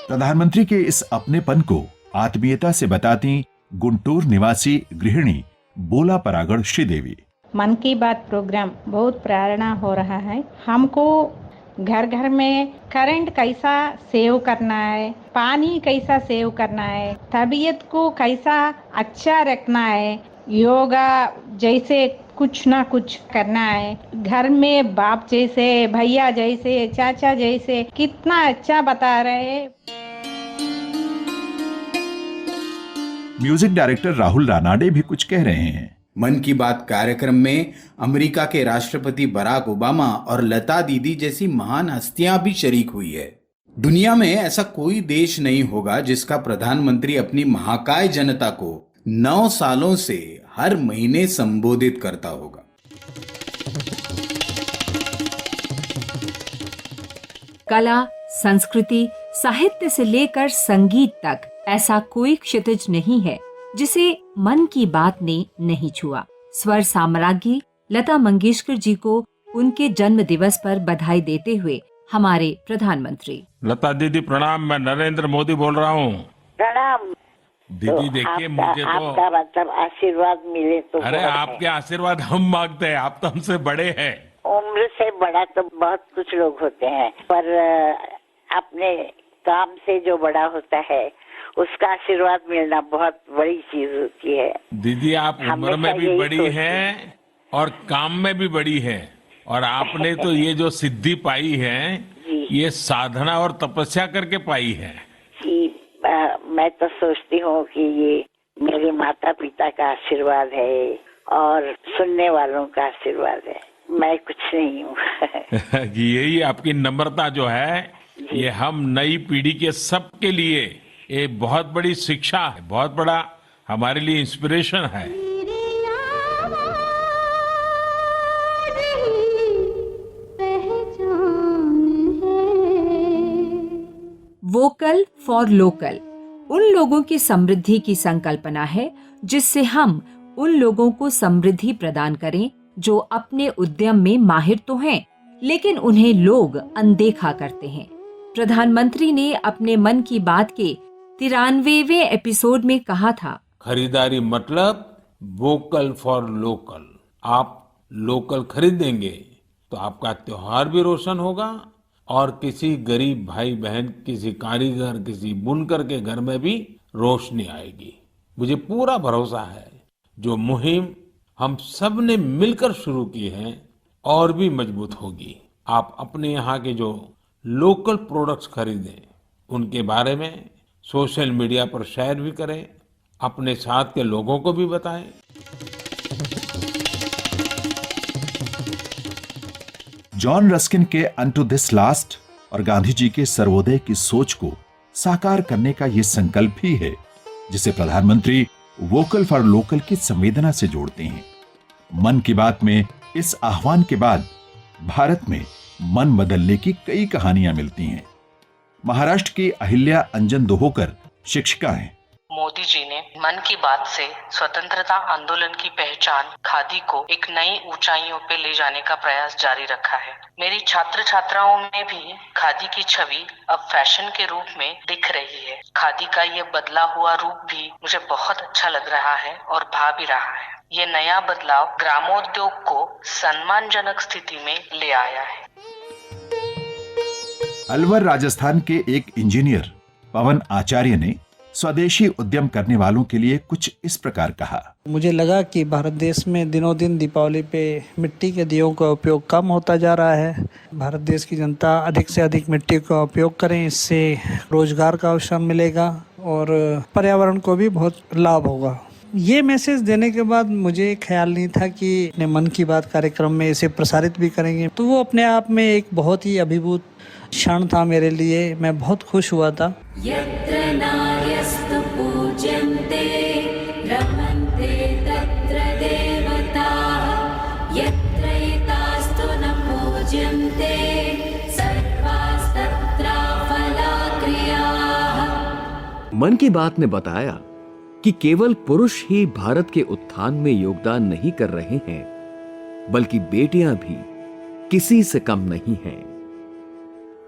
Speaker 9: प्रधानमंत्री के इस अपनेपन को आत्मीयता से बताती गुंटूर निवासी गृहिणी बोला परागड़ श्रीदेवी।
Speaker 14: मन की बात प्रोग्राम बहुत प्रेरणा हो रहा है। हमको घर घर में करंट कैसा सेव करना है, पानी कैसा सेव करना है, तबीयत को कैसा अच्छा रखना है, योगा जैसे कुछ ना कुछ करना है, घर में बाप जैसे, भैया जैसे, चाचा जैसे कितना अच्छा बता रहे हैं।
Speaker 9: म्यूजिक डायरेक्टर राहुल रानाडे भी कुछ कह रहे हैं।
Speaker 15: मन की बात कार्यक्रम में अमेरिका के राष्ट्रपति बराक ओबामा और लता दीदी जैसी महान हस्तियां भी शरीक हुई है। दुनिया में ऐसा कोई देश नहीं होगा जिसका प्रधानमंत्री अपनी महाकाय जनता को 9 सालों से हर महीने संबोधित करता होगा।
Speaker 10: कला, संस्कृति, साहित्य से लेकर संगीत तक ऐसा कोई क्षितिज नहीं है जिसे मन की बात ने नहीं छुआ। स्वर साम्राज्ञी लता मंगेशकर जी को उनके जन्म दिवस पर बधाई देते हुए हमारे प्रधानमंत्री।
Speaker 2: लता दीदी प्रणाम, मैं नरेंद्र मोदी बोल रहा हूँ।
Speaker 27: प्रणाम
Speaker 2: दीदी। देखिए मुझे तो
Speaker 27: आपका मतलब आशीर्वाद मिले तो
Speaker 2: अरे आपके आशीर्वाद हम मांगते हैं, आप तो हमसे बड़े हैं।
Speaker 27: उम्र से बड़ा तो बहुत कुछ लोग होते हैं, पर अपने काम से जो बड़ा होता है उसका आशीर्वाद मिलना बहुत बड़ी चीज होती है।
Speaker 2: दीदी आप उम्र में भी बड़ी हैं और काम में भी बड़ी हैं, और आपने तो ये जो सिद्धि पाई है ये साधना और तपस्या करके पाई है।
Speaker 27: जी, मैं तो सोचती हूँ कि ये मेरे माता पिता का आशीर्वाद है और सुनने वालों का आशीर्वाद है, मैं कुछ नहीं हूँ।
Speaker 2: यही आपकी नम्रता जो है ये हम नई पीढ़ी के सबके लिए एक बहुत बड़ी शिक्षा है, बहुत बड़ा हमारे लिए इंस्पिरेशन है।
Speaker 10: वोकल फॉर लोकल उन लोगों की समृद्धि की संकल्पना है जिससे हम उन लोगों को समृद्धि प्रदान करें जो अपने उद्यम में माहिर तो हैं, लेकिन उन्हें लोग अनदेखा करते हैं। प्रधानमंत्री ने अपने मन की बात के 93वें एपिसोड में कहा था,
Speaker 2: खरीदारी मतलब वोकल फॉर लोकल। आप लोकल खरीदेंगे तो आपका त्योहार भी रोशन होगा और किसी गरीब भाई बहन, किसी कारीगर, किसी बुनकर के घर में भी रोशनी आएगी। मुझे पूरा भरोसा है जो मुहिम हम सब ने मिलकर शुरू की है और भी मजबूत होगी। आप अपने यहाँ के जो लोकल प्रोडक्ट्स खरीदें, उनके बारे में सोशल मीडिया पर शेयर भी करें, अपने साथ के लोगों को भी बताएं।
Speaker 9: जॉन रस्किन के अनटू दिस लास्ट और गांधी जी के सर्वोदय की सोच को साकार करने का ये संकल्प ही है जिसे प्रधानमंत्री वोकल फॉर लोकल की संवेदना से जोड़ते हैं। मन की बात में इस आह्वान के बाद भारत में मन बदलने की कई कहानियां मिलती हैं। महाराष्ट्र की अहिल्या अंजन दोहोकर शिक्षिका हैं।
Speaker 18: मोदी जी ने मन की बात से स्वतंत्रता आंदोलन की पहचान खादी को एक नई ऊंचाइयों पे ले जाने का प्रयास जारी रखा है। मेरी छात्र छात्राओं में भी खादी की छवि अब फैशन के रूप में दिख रही है। खादी का ये बदला हुआ रूप भी मुझे बहुत अच्छा लग रहा है और भा भी रहा है। ये नया बदलाव ग्रामोद्योग को सम्मानजनक स्थिति में ले आया है।
Speaker 9: अलवर राजस्थान के एक इंजीनियर पवन आचार्य ने स्वदेशी उद्यम करने वालों के लिए कुछ इस प्रकार कहा।
Speaker 19: मुझे लगा कि भारत देश में दिनों दिन दीपावली पे मिट्टी के दियों का उपयोग कम होता जा रहा है। भारत देश की जनता अधिक से अधिक मिट्टी का उपयोग करें, इससे रोजगार का अवसर मिलेगा और पर्यावरण को भी बहुत लाभ होगा। ये मैसेज देने के बाद मुझे ख्याल नहीं था कि अपने मन की बात कार्यक्रम में इसे प्रसारित भी करेंगे, तो वो अपने आप में एक बहुत ही अभिभूत क्षण था मेरे लिए। मैं बहुत खुश हुआ था।
Speaker 17: यत्र नार्यस्तु पूज्यन्ते रमन्ते तत्र देवताः यत्र एतास्तु न पूज्यन्ते सर्वास्तत्र फलाक्रियाः।
Speaker 8: मन की बात ने बताया कि केवल पुरुष ही भारत के उत्थान में योगदान नहीं कर रहे हैं, बल्कि बेटियां भी किसी से कम नहीं हैं।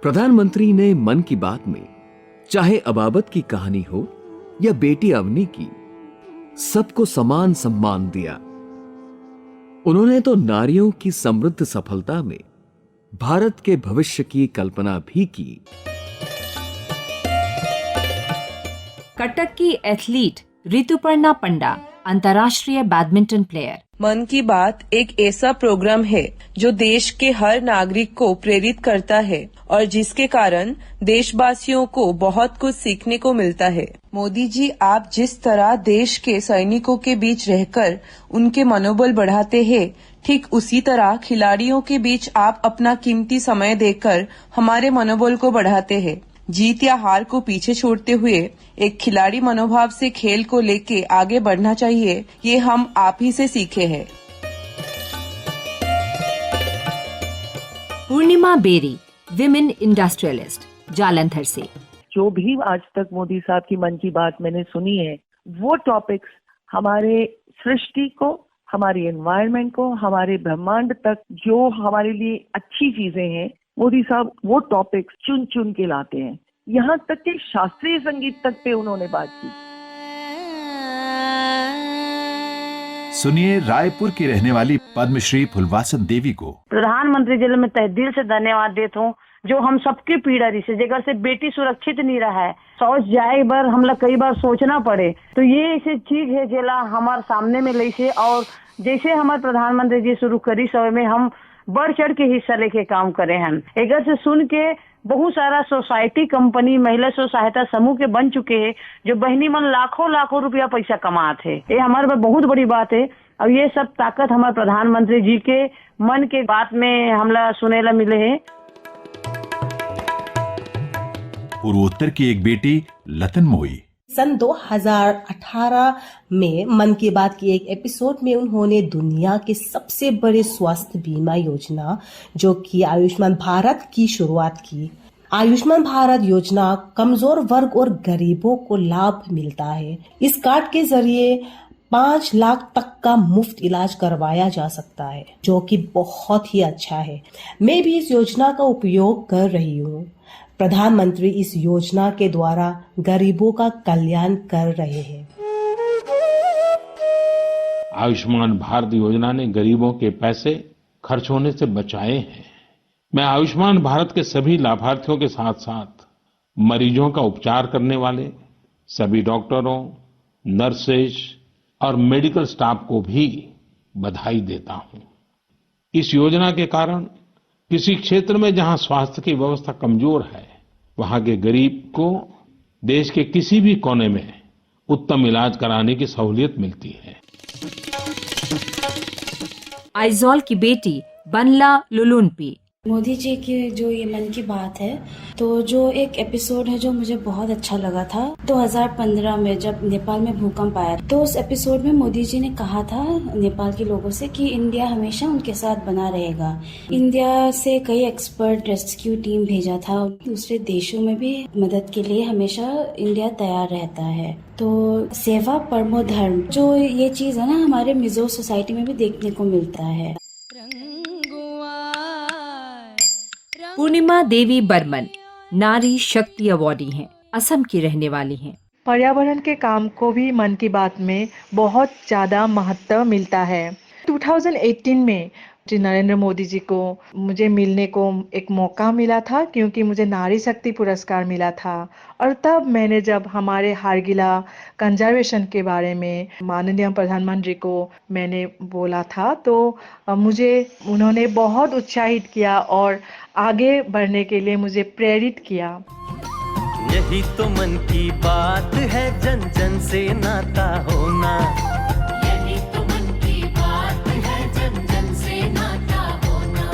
Speaker 8: प्रधानमंत्री ने मन की बात में चाहे अबाबत की कहानी हो या बेटी अवनी की, सबको समान सम्मान दिया। उन्होंने तो नारियों की समृद्ध सफलता में भारत के भविष्य की कल्पना भी की।
Speaker 10: कटक की एथलीट ऋतुपर्णा पंडा अंतर्राष्ट्रीय बैडमिंटन प्लेयर।
Speaker 12: मन की बात एक ऐसा प्रोग्राम है जो देश के हर नागरिक को प्रेरित करता है और जिसके कारण देशवासियों को बहुत कुछ सीखने को मिलता है। मोदी जी, आप जिस तरह देश के सैनिकों के बीच रहकर उनके मनोबल बढ़ाते हैं, ठीक उसी तरह खिलाड़ियों के बीच आप अपना कीमती समय देकर हमारे मनोबल को बढ़ाते हैं। जीत या हार को पीछे छोड़ते हुए एक खिलाड़ी मनोभाव से खेल को लेके आगे बढ़ना चाहिए, ये हम आप ही से सीखे हैं।
Speaker 10: पूर्णिमा बेरी, विमेन इंडस्ट्रियलिस्ट, जालंधर से।
Speaker 20: जो भी आज तक मोदी साहब की मन की बात मैंने सुनी है, वो टॉपिक्स हमारे सृष्टि को, हमारी एनवायरनमेंट को, हमारे ब्रह्मांड तक जो हमारे लिए अच्छी चीजें हैं, मोदी साहब वो टॉपिक्स चुन चुन के लाते हैं। यहाँ तक कि शास्त्रीय संगीत तक पे उन्होंने बात की।
Speaker 9: सुनिए रायपुर की रहने वाली पद्मश्री फुलवासन देवी को।
Speaker 22: प्रधानमंत्री जी मैं तहे दिल से धन्यवाद देता हूँ जो हम सबकी पीड़ा रही से जगह से बेटी सुरक्षित नहीं रहा है, शौच जाए बार हम लोग कई बार सोचना पड़े, तो ये ऐसी चीज है जेला हमारे सामने में ली से। और जैसे हमारे प्रधानमंत्री जी शुरू करी समय में हम बढ़ चढ़ के हिस्सा लेके काम करे हैं। एक से सुन के बहुत सारा सोसाइटी कंपनी महिला स्व सहायता समूह के बन चुके हैं जो बहनी मन लाखों लाखों रुपया पैसा कमाते हैं। ये हमारे पे बहुत बड़ी बात है और ये सब ताकत हमारे प्रधानमंत्री जी के मन के बात में हमला सुनेला मिले है।
Speaker 9: पूर्वोत्तर की एक बेटी लतन मोई
Speaker 1: सन 2018 में मन की बात की एक एपिसोड में उन्होंने दुनिया के सबसे बड़े स्वास्थ्य बीमा योजना जो कि आयुष्मान भारत की शुरुआत की। आयुष्मान भारत योजना कमजोर वर्ग और गरीबों को लाभ मिलता है। इस कार्ड के जरिए 5 लाख तक का मुफ्त इलाज करवाया जा सकता है, जो कि बहुत ही अच्छा है। मैं भी इस योजना का उपयोग कर रही हूँ। प्रधानमंत्री इस योजना के द्वारा गरीबों का कल्याण कर रहे हैं।
Speaker 2: आयुष्मान भारत योजना ने गरीबों के पैसे खर्च होने से बचाए हैं। मैं आयुष्मान भारत के सभी लाभार्थियों के साथ साथ मरीजों का उपचार करने वाले सभी डॉक्टरों, नर्सेज और मेडिकल स्टाफ को भी बधाई देता हूं। इस योजना के कारण किसी क्षेत्र में जहां स्वास्थ्य की व्यवस्था कमजोर है, वहां के गरीब को देश के किसी भी कोने में उत्तम इलाज कराने की सहूलियत मिलती है।
Speaker 10: आइजॉल की बेटी बनला लुलुनपी।
Speaker 3: मोदी जी की जो ये मन की बात है, तो जो एक एपिसोड है जो मुझे बहुत अच्छा लगा था 2015 में जब नेपाल में भूकंप आया, तो उस एपिसोड में मोदी जी ने कहा था नेपाल के लोगों से कि इंडिया हमेशा उनके साथ बना रहेगा। इंडिया से कई एक्सपर्ट रेस्क्यू टीम भेजा था, दूसरे देशों में भी मदद के लिए हमेशा इंडिया तैयार रहता है। तो सेवा परमो धर्म जो ये चीज है ना, हमारे मिजो सोसाइटी में भी देखने को मिलता है।
Speaker 10: पूर्णिमा देवी बर्मन नारी शक्ति अवार्डी हैं, असम की रहने वाली हैं।
Speaker 4: पर्यावरण के काम को भी मन की बात में बहुत ज़्यादा महत्व मिलता है। 2018 में श्री नरेंद्र मोदी जी को मुझे मिलने को एक मौका मिला था, क्योंकि मुझे नारी शक्ति पुरस्कार मिला था। और तब मैंने जब हमारे हारगिला कंजर्वेशन के बारे में माननीय प्रधानमंत्री को मैंने बोला था, तो मुझे उन्होंने बहुत उत्साहित किया और आगे बढ़ने के लिए मुझे प्रेरित किया।
Speaker 16: यही तो मन की बात है, जन जन से नाता होना।
Speaker 17: यही तो मन की बात है, जन जन से नाता होना।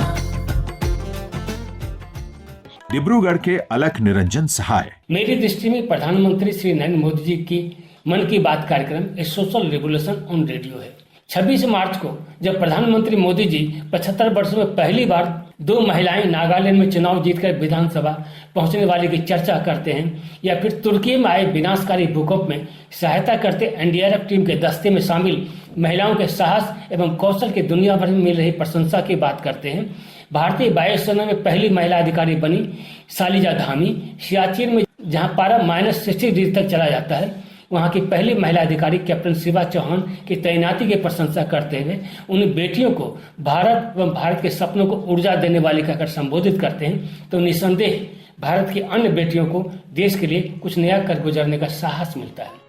Speaker 9: डिब्रूगढ़ के अलख निरंजन सहाय।
Speaker 21: मेरी दृष्टि में प्रधानमंत्री श्री नरेंद्र मोदी जी की मन की बात कार्यक्रम एक सोशल रेवोल्यूशन ऑन रेडियो है। 26 मार्च को जब प्रधानमंत्री मोदी जी 75 वर्षों में पहली बार 2 महिलाएं नागालैंड में चुनाव जीतकर विधानसभा पहुंचने वाली की चर्चा करते हैं, या फिर तुर्की में आए विनाशकारी भूकंप में सहायता करते एनडीआरएफ टीम के दस्ते में शामिल महिलाओं के साहस एवं कौशल की दुनिया भर में मिल रही प्रशंसा की बात करते हैं। भारतीय वायुसेना में पहली महिला अधिकारी बनी शालिजा धामी, सियाचिन में जहाँ पारा -60 डिग्री तक चला जाता है, वहां की पहली महिला अधिकारी कैप्टन शिवा चौहान की तैनाती की प्रशंसा करते हुए उन बेटियों को भारत एवं भारत के सपनों को ऊर्जा देने वाली कहकर संबोधित करते हैं, तो निसंदेह भारत की अन्य बेटियों को देश के लिए कुछ नया कर गुजरने का साहस मिलता है।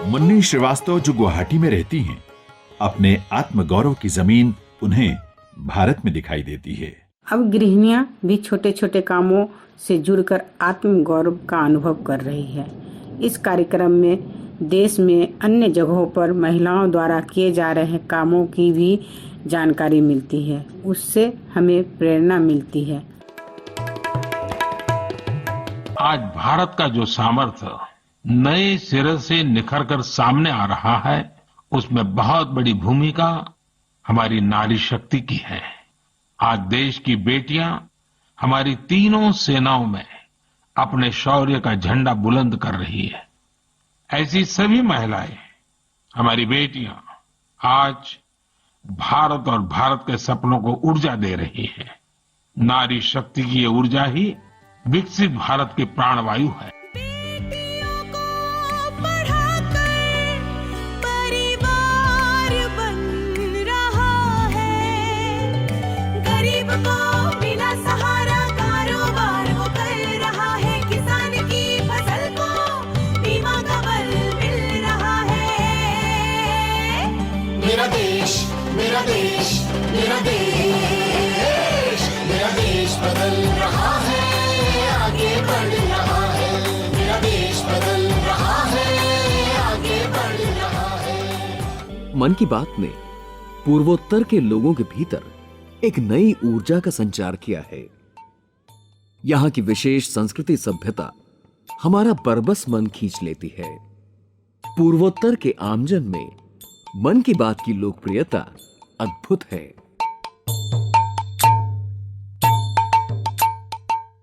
Speaker 9: मुन्नी श्रीवास्तव जो गुवाहाटी में रहती हैं, अपने आत्मगौरव की जमीन उन्हें भारत में दिखाई देती है।
Speaker 23: अब गृहिणियां भी छोटे छोटे कामों से जुड़कर आत्मगौरव का अनुभव कर रही है। इस कार्यक्रम में देश में अन्य जगहों पर महिलाओं द्वारा किए जा रहे कामों की भी जानकारी मिलती है, उससे हमें प्रेरणा मिलती है।
Speaker 2: आज भारत का जो सामर्थ्य नए सिरे से निखर कर सामने आ रहा है, उसमें बहुत बड़ी भूमिका हमारी नारी शक्ति की है। आज देश की बेटियां हमारी तीनों सेनाओं में अपने शौर्य का झंडा बुलंद कर रही है। ऐसी सभी महिलाएं, हमारी बेटियां आज भारत और भारत के सपनों को ऊर्जा दे रही है। नारी शक्ति की ये ऊर्जा ही विकसित भारत की प्राणवायु है।
Speaker 17: मेरा देश, मेरा देश, मेरा देश, मेरा देश बदल रहा है, आगे बढ़ रहा है। मेरा देश बदल रहा है, आगे बढ़ रहा है।
Speaker 8: मन की बात ने पूर्वोत्तर के लोगों के भीतर एक नई ऊर्जा का संचार किया है। यहाँ की विशेष संस्कृति सभ्यता हमारा बरबस मन खींच लेती है। पूर्वोत्तर के आमजन में मन की बात की लोकप्रियता अद्भुत है।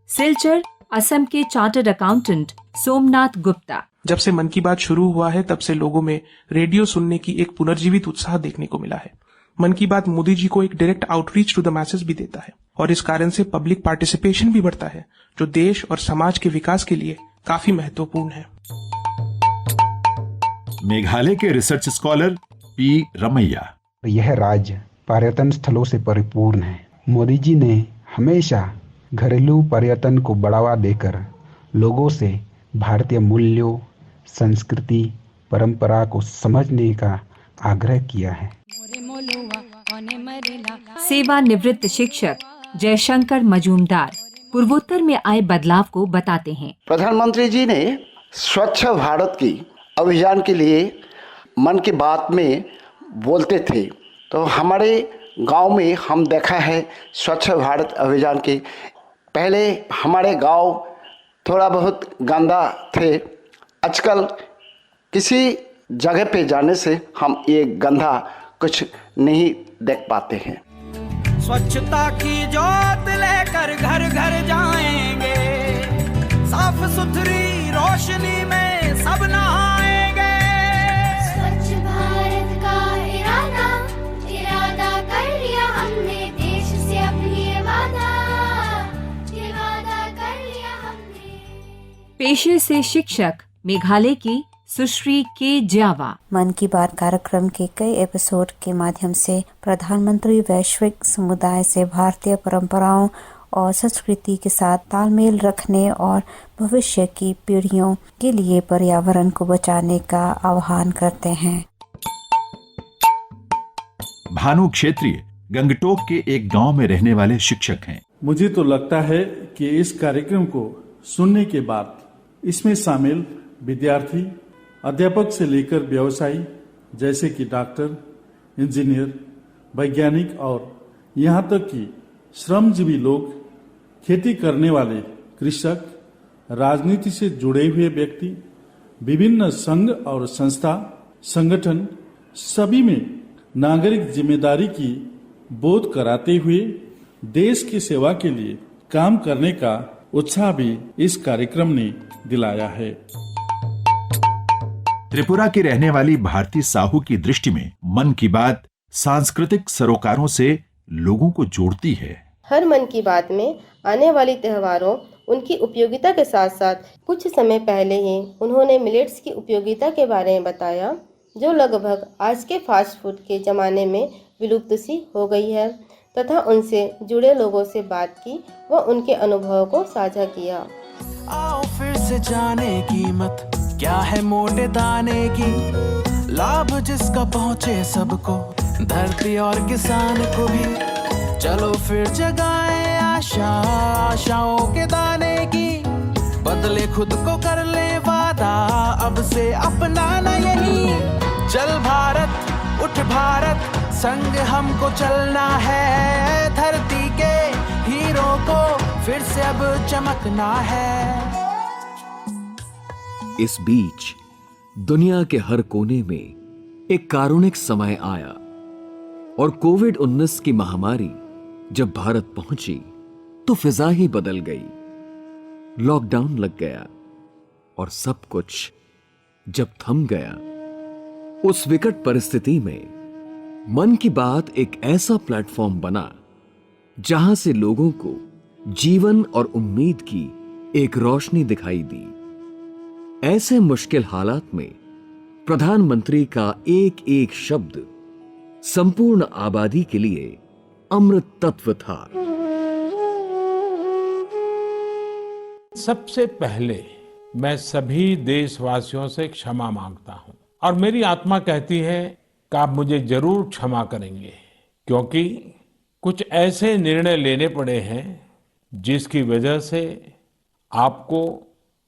Speaker 10: सिलचर असम के चार्टर्ड अकाउंटेंट सोमनाथ गुप्ता।
Speaker 5: जब से मन की बात शुरू हुआ है तब से लोगों में रेडियो सुनने की एक पुनर्जीवित उत्साह देखने को मिला है। मन की बात मोदी जी को एक direct outreach to the message भी देता है और इस कारण से पब्लिक पार्टिसिपेशन भी बढ़ता है, जो देश और समाज के विकास के लिए काफी महत्वपूर्ण है।
Speaker 9: मेघालय के रिसर्च स्कॉलर पी रमैया।
Speaker 6: यह राज्य पर्यटन स्थलों से परिपूर्ण है। मोदी जी ने हमेशा घरेलू पर्यटन को बढ़ावा देकर लोगों से भारतीय मूल्यों, संस्कृति, परंपरा को समझने का आग्रह किया है।
Speaker 10: सेवानिवृत्त शिक्षक जयशंकर मजूमदार पूर्वोत्तर में आए बदलाव को बताते हैं।
Speaker 7: प्रधानमंत्री जी ने स्वच्छ भारत की अभियान के लिए मन की बात में बोलते थे, तो हमारे गांव में हम देखा है स्वच्छ भारत अभियान के पहले हमारे गांव थोड़ा बहुत गंदा थे। आजकल किसी जगह पे जाने से हम ये गंदा कुछ नहीं देख पाते हैं।
Speaker 11: स्वच्छता की जोत लेकर घर घर जाएंगे, साफ सुथरी रोशनी में सब नहाएंगे।
Speaker 17: स्वच्छ भारत का इरादा कर लिया हमने, देश से अपनी ये वादा कर लिया हमने।
Speaker 10: पेशे से शिक्षक मेघालय की सुश्री के जावा।
Speaker 24: मन की बात कार्यक्रम के कई एपिसोड के माध्यम से प्रधानमंत्री वैश्विक समुदाय से भारतीय परंपराओं और संस्कृति के साथ तालमेल रखने और भविष्य की पीढ़ियों के लिए पर्यावरण को बचाने का आह्वान करते हैं।
Speaker 9: भानु क्षेत्रीय गंगटोक के एक गांव में रहने वाले शिक्षक हैं।
Speaker 25: मुझे तो लगता है कि इस कार्यक्रम को सुनने के बाद इसमें शामिल विद्यार्थी, अध्यापक से लेकर व्यवसायी जैसे कि डॉक्टर, इंजीनियर, वैज्ञानिक और यहाँ तक कि श्रमजीवी लोग, खेती करने वाले कृषक, राजनीति से जुड़े हुए व्यक्ति, विभिन्न संघ और संस्था, संगठन सभी में नागरिक जिम्मेदारी की बोध कराते हुए देश की सेवा के लिए काम करने का उत्साह भी इस कार्यक्रम ने दिलाया है।
Speaker 9: त्रिपुरा की रहने वाली भारती साहू की दृष्टि में मन की बात सांस्कृतिक सरोकारों से लोगों को जोड़ती है।
Speaker 26: हर मन की बात में आने वाली त्योहारों, उनकी उपयोगिता के साथ साथ कुछ समय पहले ही उन्होंने मिलेट्स की उपयोगिता के बारे में बताया, जो लगभग आज के फास्ट फूड के जमाने में विलुप्त सी हो गई है, तथा उनसे जुड़े लोगों से बात की व उनके अनुभव को साझा किया।
Speaker 11: आओ फिर से जाने कीमत क्या है मोटे दाने की, लाभ जिसका पहुँचे सबको, धरती और किसान को भी। चलो फिर जगाए आशाओं के दाने की, बदले खुद को कर ले वादा, अब से अपनाना यही। चल भारत उठ भारत, संग हमको चलना है, धरती के हीरो को फिर से अब चमकना है।
Speaker 8: इस बीच दुनिया के हर कोने में एक कारुणिक समय आया और कोविड-19 की महामारी जब भारत पहुंची तो फिजा ही बदल गई। लॉकडाउन लग गया और सब कुछ जब थम गया, उस विकट परिस्थिति में मन की बात एक ऐसा प्लेटफॉर्म बना जहां से लोगों को जीवन और उम्मीद की एक रोशनी दिखाई दी। ऐसे मुश्किल हालात में प्रधानमंत्री का एक एक शब्द संपूर्ण आबादी के लिए अमृत तत्व था।
Speaker 2: सबसे पहले मैं सभी देशवासियों से क्षमा मांगता हूं और मेरी आत्मा कहती है कि आप मुझे जरूर क्षमा करेंगे, क्योंकि कुछ ऐसे निर्णय लेने पड़े हैं जिसकी वजह से आपको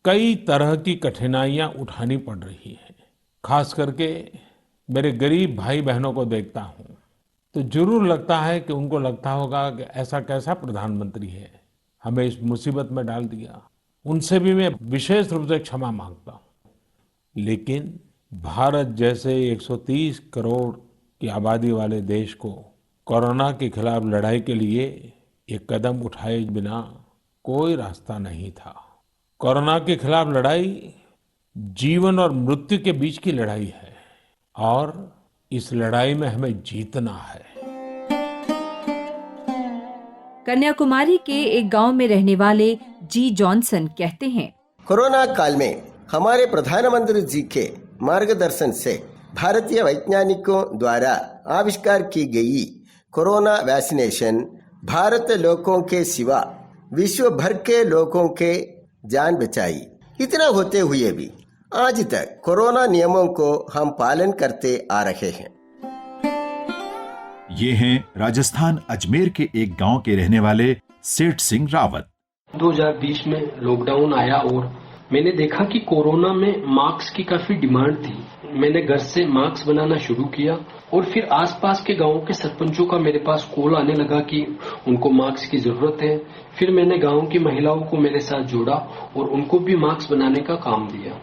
Speaker 2: कई तरह की कठिनाइयां उठानी पड़ रही हैं। खास करके मेरे गरीब भाई बहनों को देखता हूं तो जरूर लगता है कि उनको लगता होगा कि ऐसा कैसा प्रधानमंत्री है, हमें इस मुसीबत में डाल दिया, उनसे भी मैं विशेष रूप से क्षमा मांगता हूं। लेकिन भारत जैसे 130 करोड़ की आबादी वाले देश को कोरोना के खिलाफ लड़ाई के लिए एक कदम उठाए बिना कोई रास्ता नहीं था। कोरोना के खिलाफ लड़ाई जीवन और मृत्यु के बीच की लड़ाई है और इस लड़ाई में हमें जीतना है।
Speaker 10: कन्याकुमारी के एक गांव में रहने वाले जी जॉनसन कहते हैं,
Speaker 12: कोरोना काल में हमारे प्रधानमंत्री जी के मार्गदर्शन से भारतीय वैज्ञानिकों द्वारा आविष्कार की गई कोरोना वैक्सीनेशन भारत लोगों के सिवा विश्व भर के लोगों के जान बचाई। इतना होते हुए भी आज तक कोरोना नियमों को हम पालन करते आ रहे हैं।
Speaker 9: ये हैं राजस्थान अजमेर के एक गांव के रहने वाले सेठ सिंह रावत।
Speaker 13: 2020 में लॉकडाउन आया और मैंने देखा कि कोरोना में मास्क की काफी डिमांड थी। मैंने घर से मास्क बनाना शुरू किया और फिर आसपास के गांवों के सरपंचों का मेरे पास कॉल आने लगा कि उनको मास्क की जरूरत है। फिर मैंने गांव की महिलाओं को मेरे साथ जोड़ा और उनको भी मास्क बनाने का काम दिया।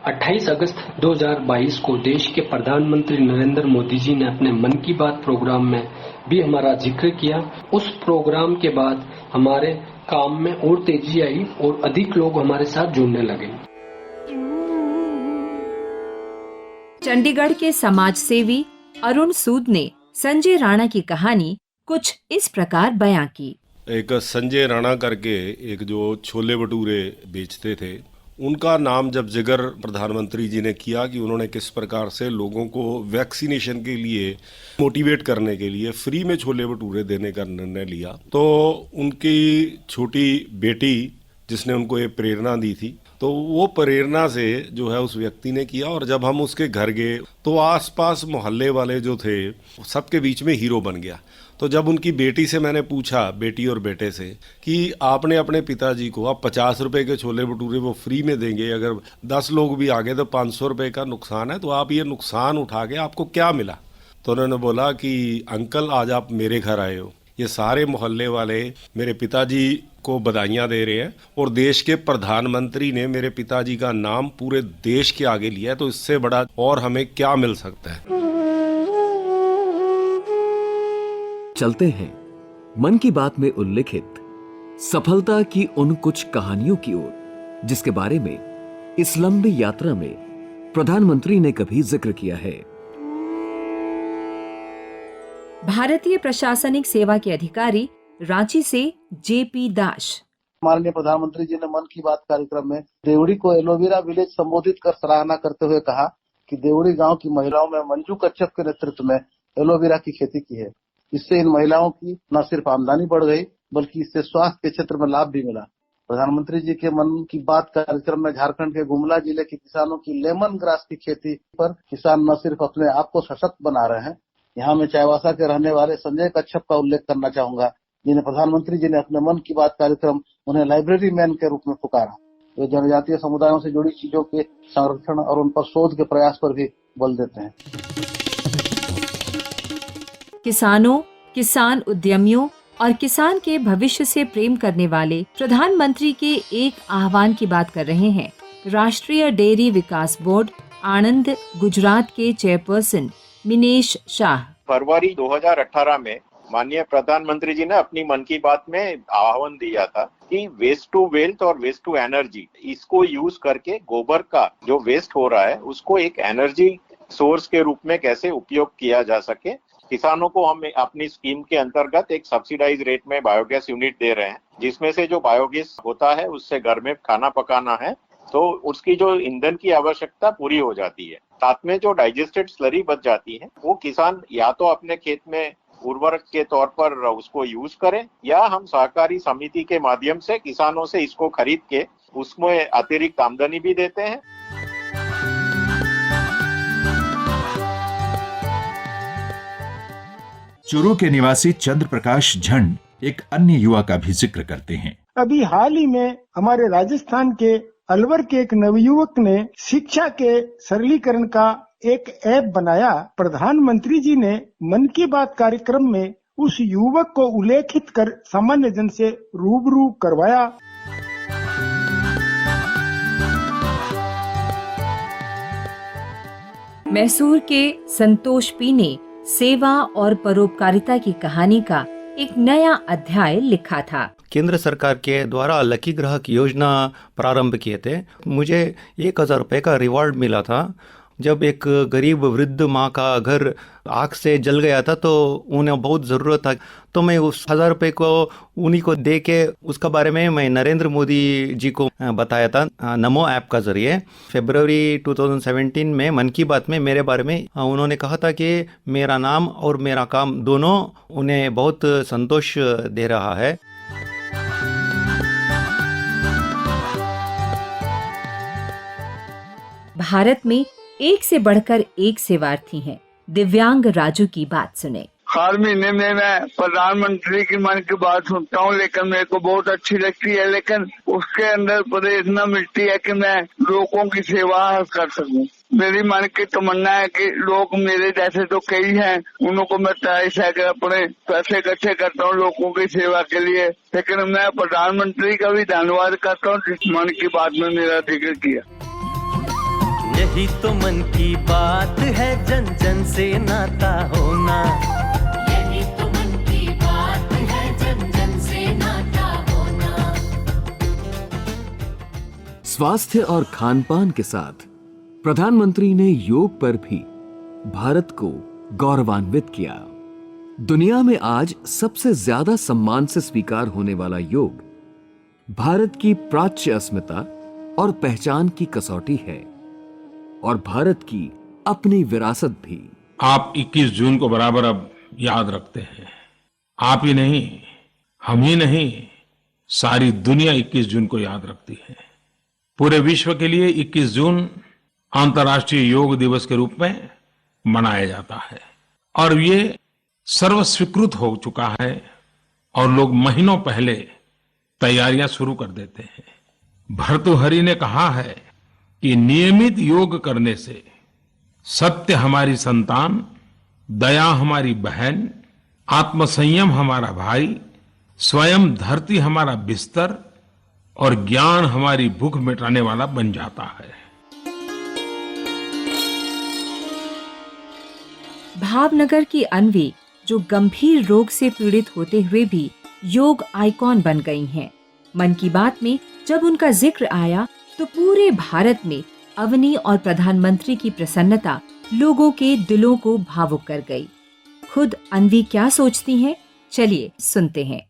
Speaker 13: 28 अगस्त 2022 को देश के प्रधानमंत्री नरेंद्र मोदी जी ने अपने मन की बात प्रोग्राम में भी हमारा जिक्र किया। उस प्रोग्राम के बाद हमारे काम में और तेजी आई और अधिक लोग हमारे साथ जुड़ने लगे।
Speaker 10: चंडीगढ़ के समाज सेवी अरुण सूद ने संजय राणा की कहानी कुछ इस प्रकार बयां की।
Speaker 14: एक संजय राणा करके एक जो छोले भटूरे बेचते थे, उनका नाम जब जिक्र प्रधानमंत्री जी ने किया कि उन्होंने किस प्रकार से लोगों को वैक्सीनेशन के लिए मोटिवेट करने के लिए फ्री में छोले भटूरे देने का निर्णय लिया, तो उनकी छोटी बेटी जिसने उनको ये प्रेरणा दी थी, तो वो प्रेरणा से जो है उस व्यक्ति ने किया। और जब हम उसके घर गए तो आसपास मोहल्ले वाले जो थे सबके बीच में हीरो बन गया। तो जब उनकी बेटी से मैंने पूछा, बेटी और बेटे से, कि आपने अपने पिताजी को आप 50 रुपए के छोले भटूरे वो फ्री में देंगे, अगर 10 लोग भी आ गए तो 500 रुपए का नुकसान है, तो आप ये नुकसान उठा के आपको क्या मिला? तो उन्होंने बोला कि अंकल आज आप मेरे घर आए हो, ये सारे मोहल्ले वाले मेरे पिताजी को बधाइयाँ दे रहे हैं और देश के प्रधानमंत्री ने मेरे पिताजी का नाम पूरे देश के आगे लिया है, तो इससे बड़ा और हमें क्या मिल सकता है।
Speaker 8: चलते हैं मन की बात में उल्लिखित सफलता की उन कुछ कहानियों की ओर, जिसके बारे में इस लंबी यात्रा में प्रधानमंत्री ने कभी जिक्र किया है।
Speaker 10: भारतीय प्रशासनिक सेवा के अधिकारी रांची से जेपी दास।
Speaker 15: माननीय प्रधानमंत्री जी ने मन की बात कार्यक्रम में देवड़ी को एलोवेरा विलेज संबोधित कर सराहना करते हुए कहा कि देवड़ी गांव की महिलाओं में मंजू कच्छप के नेतृत्व में एलोवेरा की खेती की है। इससे इन महिलाओं की न सिर्फ आमदनी बढ़ गई बल्कि इससे स्वास्थ्य के क्षेत्र में लाभ भी मिला। प्रधानमंत्री जी के मन की बात कार्यक्रम में झारखंड के गुमला जिले के किसानों की लेमन ग्रास की खेती पर किसान न सिर्फ अपने आप को सशक्त बना रहे हैं। यहाँ मैं चाईबासा के रहने वाले संजय कच्छप का उल्लेख करना चाहूंगा, जिन्हें प्रधानमंत्री जी ने अपने मन की बात कार्यक्रम उन्हें लाइब्रेरी मैन के रूप में पुकारा। वे जनजातीय समुदायों से जुड़ी चीजों के संरक्षण और उन पर शोध के प्रयास पर भी बल देते हैं।
Speaker 10: किसानों, किसान उद्यमियों और किसान के भविष्य से प्रेम करने वाले प्रधानमंत्री के एक आह्वान की बात कर रहे हैं। राष्ट्रीय डेयरी विकास बोर्ड आनंद गुजरात के चेयरपर्सन मिनेश शाह।
Speaker 18: फरवरी 2018 में माननीय प्रधानमंत्री जी ने अपनी मन की बात में आह्वान दिया था कि वेस्ट टू वेल्थ और वेस्ट टू एनर्जी, इसको यूज करके गोबर का जो वेस्ट हो रहा है उसको एक एनर्जी सोर्स के रूप में कैसे उपयोग किया जा सके। किसानों को हम अपनी स्कीम के अंतर्गत एक सब्सिडाइज रेट में बायोगैस यूनिट दे रहे हैं, जिसमें से जो बायोगैस होता है उससे घर में खाना पकाना है तो उसकी जो ईंधन की आवश्यकता पूरी हो जाती है। साथ में जो डाइजेस्टेड स्लरी बच जाती है वो किसान या तो अपने खेत में उर्वरक के तौर पर उसको यूज करें या हम सहकारी समिति के माध्यम से किसानों से इसको खरीद के उसमें अतिरिक्त आमदनी भी देते हैं।
Speaker 9: चूरू के निवासी चंद्र प्रकाश झंड एक अन्य युवा का भी जिक्र करते हैं।
Speaker 19: अभी हाल ही में हमारे राजस्थान के अलवर के एक नवयुवक ने शिक्षा के सरलीकरण का एक ऐप बनाया। प्रधानमंत्री जी ने मन की बात कार्यक्रम में उस युवक को उल्लेखित कर सामान्य जन से रूबरू करवाया।
Speaker 10: मैसूर के संतोष पी ने सेवा और परोपकारिता की कहानी का एक नया अध्याय लिखा था।
Speaker 1: केंद्र सरकार के द्वारा लकी ग्राहक योजना प्रारंभ किए थे। मुझे 1000 रुपये का रिवॉर्ड मिला था। जब एक गरीब वृद्ध माँ का घर आग से जल गया था तो उन्हें बहुत ज़रूरत था, तो मैं उस 1000 रुपये को उन्हीं को दे के उसका बारे में मैं नरेंद्र मोदी जी को बताया था नमो ऐप का ज़रिए। फरवरी 2017 में मन की बात में मेरे बारे में उन्होंने कहा था कि मेरा नाम और मेरा काम दोनों उन्हें बहुत संतोष दे रहा है।
Speaker 10: भारत में एक से बढ़कर एक सेवार्थी हैं। दिव्यांग राजू की बात सुने।
Speaker 3: हर महीने में मैं प्रधानमंत्री की मन की बात सुनता हूँ, लेकिन मेरे को बहुत अच्छी लगती है, लेकिन उसके अंदर प्रेरणा मिलती है कि मैं लोगों की सेवा कर सकूं। मेरी मन की तमन्ना है कि लोग मेरे जैसे तो कई हैं, उनको मैं तैयारी है कि अपने पैसे इकट्ठे करता हूँ लोगों की सेवा के लिए, लेकिन मैं प्रधानमंत्री का भी धन्यवाद करता हूँ जिस मन की बात में मेरा जिक्र किया।
Speaker 4: यही तो मन की बात है, जन जन से नाता होना।
Speaker 17: यही तो मन की बात है, जन जन से नाता होना।
Speaker 8: स्वास्थ्य और खान-पान के साथ प्रधानमंत्री ने योग पर भी भारत को गौरवान्वित किया। दुनिया में आज सबसे ज्यादा सम्मान से स्वीकार होने वाला योग भारत की प्राच्य अस्मिता और पहचान की कसौटी है और भारत की अपनी विरासत भी।
Speaker 2: आप 21 जून को बराबर अब याद रखते हैं। आप ही नहीं, हम ही नहीं, सारी दुनिया 21 जून को याद रखती है। पूरे विश्व के लिए 21 जून अंतर्राष्ट्रीय योग दिवस के रूप में मनाया जाता है और ये सर्वस्वीकृत हो चुका है और लोग महीनों पहले तैयारियां शुरू कर देते हैं। भर्तृहरि ने कहा है कि नियमित योग करने से सत्य हमारी संतान, दया हमारी बहन, आत्मसंयम हमारा भाई, स्वयं धरती हमारा बिस्तर और ज्ञान हमारी भूख मिटाने वाला बन जाता है।
Speaker 10: भावनगर की अन्वी जो गंभीर रोग से पीड़ित होते हुए भी योग आइकॉन बन गई हैं। मन की बात में जब उनका जिक्र आया तो पूरे भारत में अवनी और प्रधानमंत्री की प्रसन्नता लोगों के दिलों को भावुक कर गई। खुद अन्वी क्या सोचती हैं, चलिए सुनते हैं।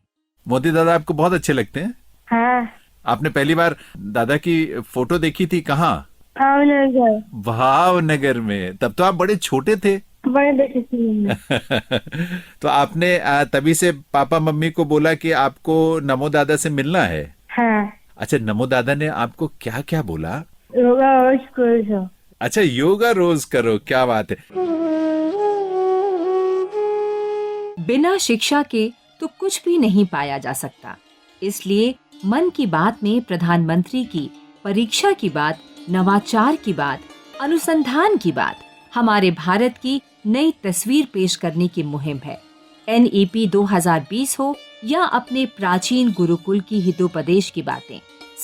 Speaker 9: मोदी दादा आपको बहुत अच्छे लगते हैं?
Speaker 16: हाँ।
Speaker 9: आपने पहली बार दादा की फोटो देखी थी कहाँ?
Speaker 16: भावनगर।
Speaker 9: भावनगर में? तब तो आप बड़े छोटे थे।
Speaker 16: बड़े बेटे थे।
Speaker 9: तो आपने तभी से पापा मम्मी को बोला कि आपको नमो दादा से मिलना है?
Speaker 16: हाँ।
Speaker 9: अच्छा, नमो दादा ने आपको क्या क्या बोला?
Speaker 16: योगा रोज करो।
Speaker 9: अच्छा, योगा रोज करो, क्या बात है।
Speaker 10: बिना शिक्षा के तो कुछ भी नहीं पाया जा सकता। इसलिए मन की बात में प्रधानमंत्री की परीक्षा की बात, नवाचार की बात, अनुसंधान की बात, हमारे भारत की नई तस्वीर पेश करने की मुहिम है। NEP 2020 हो या अपने प्राचीन गुरुकुल की हितोपदेश की बातें,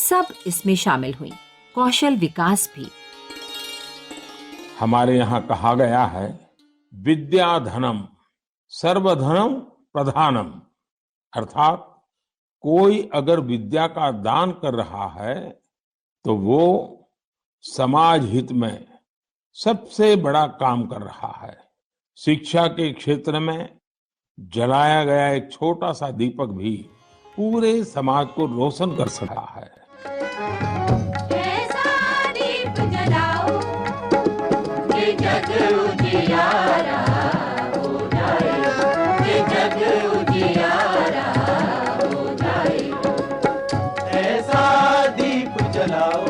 Speaker 10: सब इसमें शामिल हुई। कौशल विकास भी।
Speaker 2: हमारे यहाँ कहा गया है, विद्या धनम सर्वधनम प्रधानम, अर्थात कोई अगर विद्या का दान कर रहा है तो वो समाज हित में सबसे बड़ा काम कर रहा है। शिक्षा के क्षेत्र में जलाया गया एक छोटा सा दीपक भी पूरे समाज को रोशन कर सकता है।
Speaker 17: ऐसा दीप जलाओ कि जग उजियारा हो जाए, कि जग उजियारा हो जाए।
Speaker 4: ऐसा दीप जलाओ।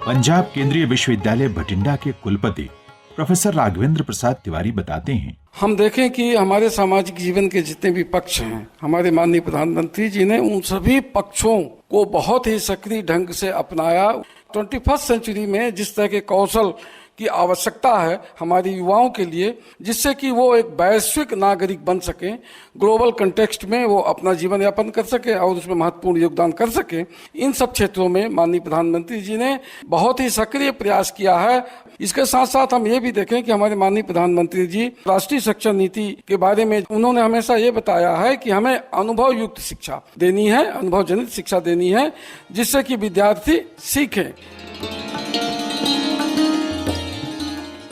Speaker 9: पंजाब केंद्रीय विश्वविद्यालय भटिंडा के कुलपति प्रोफेसर राघवेंद्र प्रसाद तिवारी बताते हैं,
Speaker 20: हम देखें कि हमारे सामाजिक जीवन के जितने भी पक्ष हैं, हमारे माननीय प्रधानमंत्री जी ने उन सभी पक्षों को बहुत ही सक्रिय ढंग से अपनाया। 21st सेंचुरी में जिस तरह के कौशल की आवश्यकता है हमारे युवाओं के लिए, जिससे कि वो एक वैश्विक नागरिक बन सके, ग्लोबल कंटेक्स्ट में वो अपना जीवन यापन कर सके और उसमें महत्वपूर्ण योगदान कर सके। इन सब क्षेत्रों में माननीय प्रधानमंत्री जी ने बहुत ही सक्रिय प्रयास किया है। इसके साथ साथ हम ये भी देखें कि हमारे माननीय प्रधानमंत्री जी राष्ट्रीय शिक्षा नीति के बारे में उन्होंने हमेशा ये बताया है कि हमें अनुभव युक्त शिक्षा देनी है, अनुभव जनित शिक्षा देनी है, जिससे कि विद्यार्थी सीखें।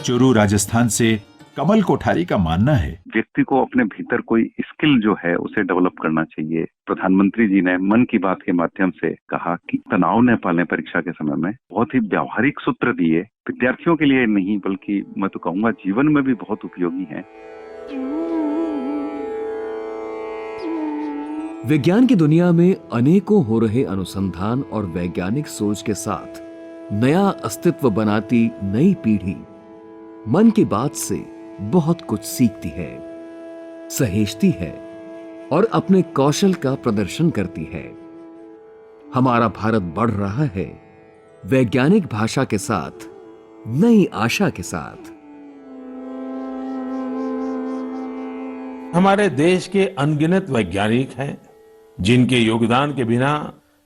Speaker 9: चूरू राजस्थान से कमल कोठारी का मानना है,
Speaker 5: व्यक्ति को अपने भीतर कोई स्किल जो है उसे डेवलप करना चाहिए। प्रधानमंत्री जी ने मन की बात के माध्यम से कहा कि तनाव न पालें परीक्षा के समय में, बहुत ही व्यावहारिक सूत्र दिए, विद्यार्थियों के लिए नहीं बल्कि मैं तो कहूँगा जीवन में भी बहुत उपयोगी हैं।
Speaker 8: विज्ञान की दुनिया में अनेकों हो रहे अनुसंधान और वैज्ञानिक सोच के साथ नया अस्तित्व बनाती नई पीढ़ी मन की बात से बहुत कुछ सीखती है, सहेजती है और अपने कौशल का प्रदर्शन करती है। हमारा भारत बढ़ रहा है वैज्ञानिक भाषा के साथ, नई आशा के साथ।
Speaker 2: हमारे देश के अनगिनत वैज्ञानिक हैं जिनके योगदान के बिना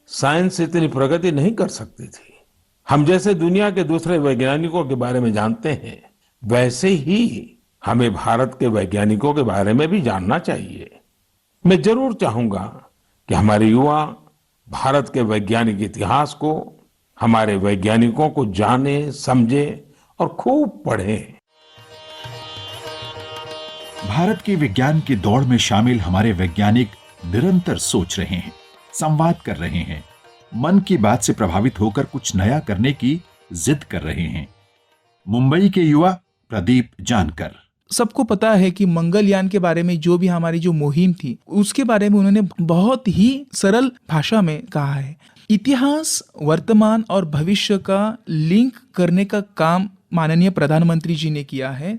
Speaker 2: साइंस इतनी प्रगति नहीं कर सकती थी। हम जैसे दुनिया के दूसरे वैज्ञानिकों के बारे में जानते हैं, वैसे ही हमें भारत के वैज्ञानिकों के बारे में भी जानना चाहिए। मैं जरूर चाहूंगा कि हमारे युवा भारत के वैज्ञानिक इतिहास को, हमारे वैज्ञानिकों को जाने, समझे और खूब पढ़ें।
Speaker 9: भारत की विज्ञान की दौड़ में शामिल हमारे वैज्ञानिक निरंतर सोच रहे हैं, संवाद कर रहे हैं, मन की बात से प्रभावित होकर कुछ नया करने की जिद कर रहे हैं। मुंबई के युवा प्रदीप जानकर।
Speaker 6: सबको पता है कि मंगलयान के बारे में जो भी हमारी जो मुहिम थी उसके बारे में उन्होंने बहुत ही सरल भाषा में कहा है। इतिहास, वर्तमान और भविष्य का लिंक करने का काम माननीय प्रधानमंत्री जी ने किया है।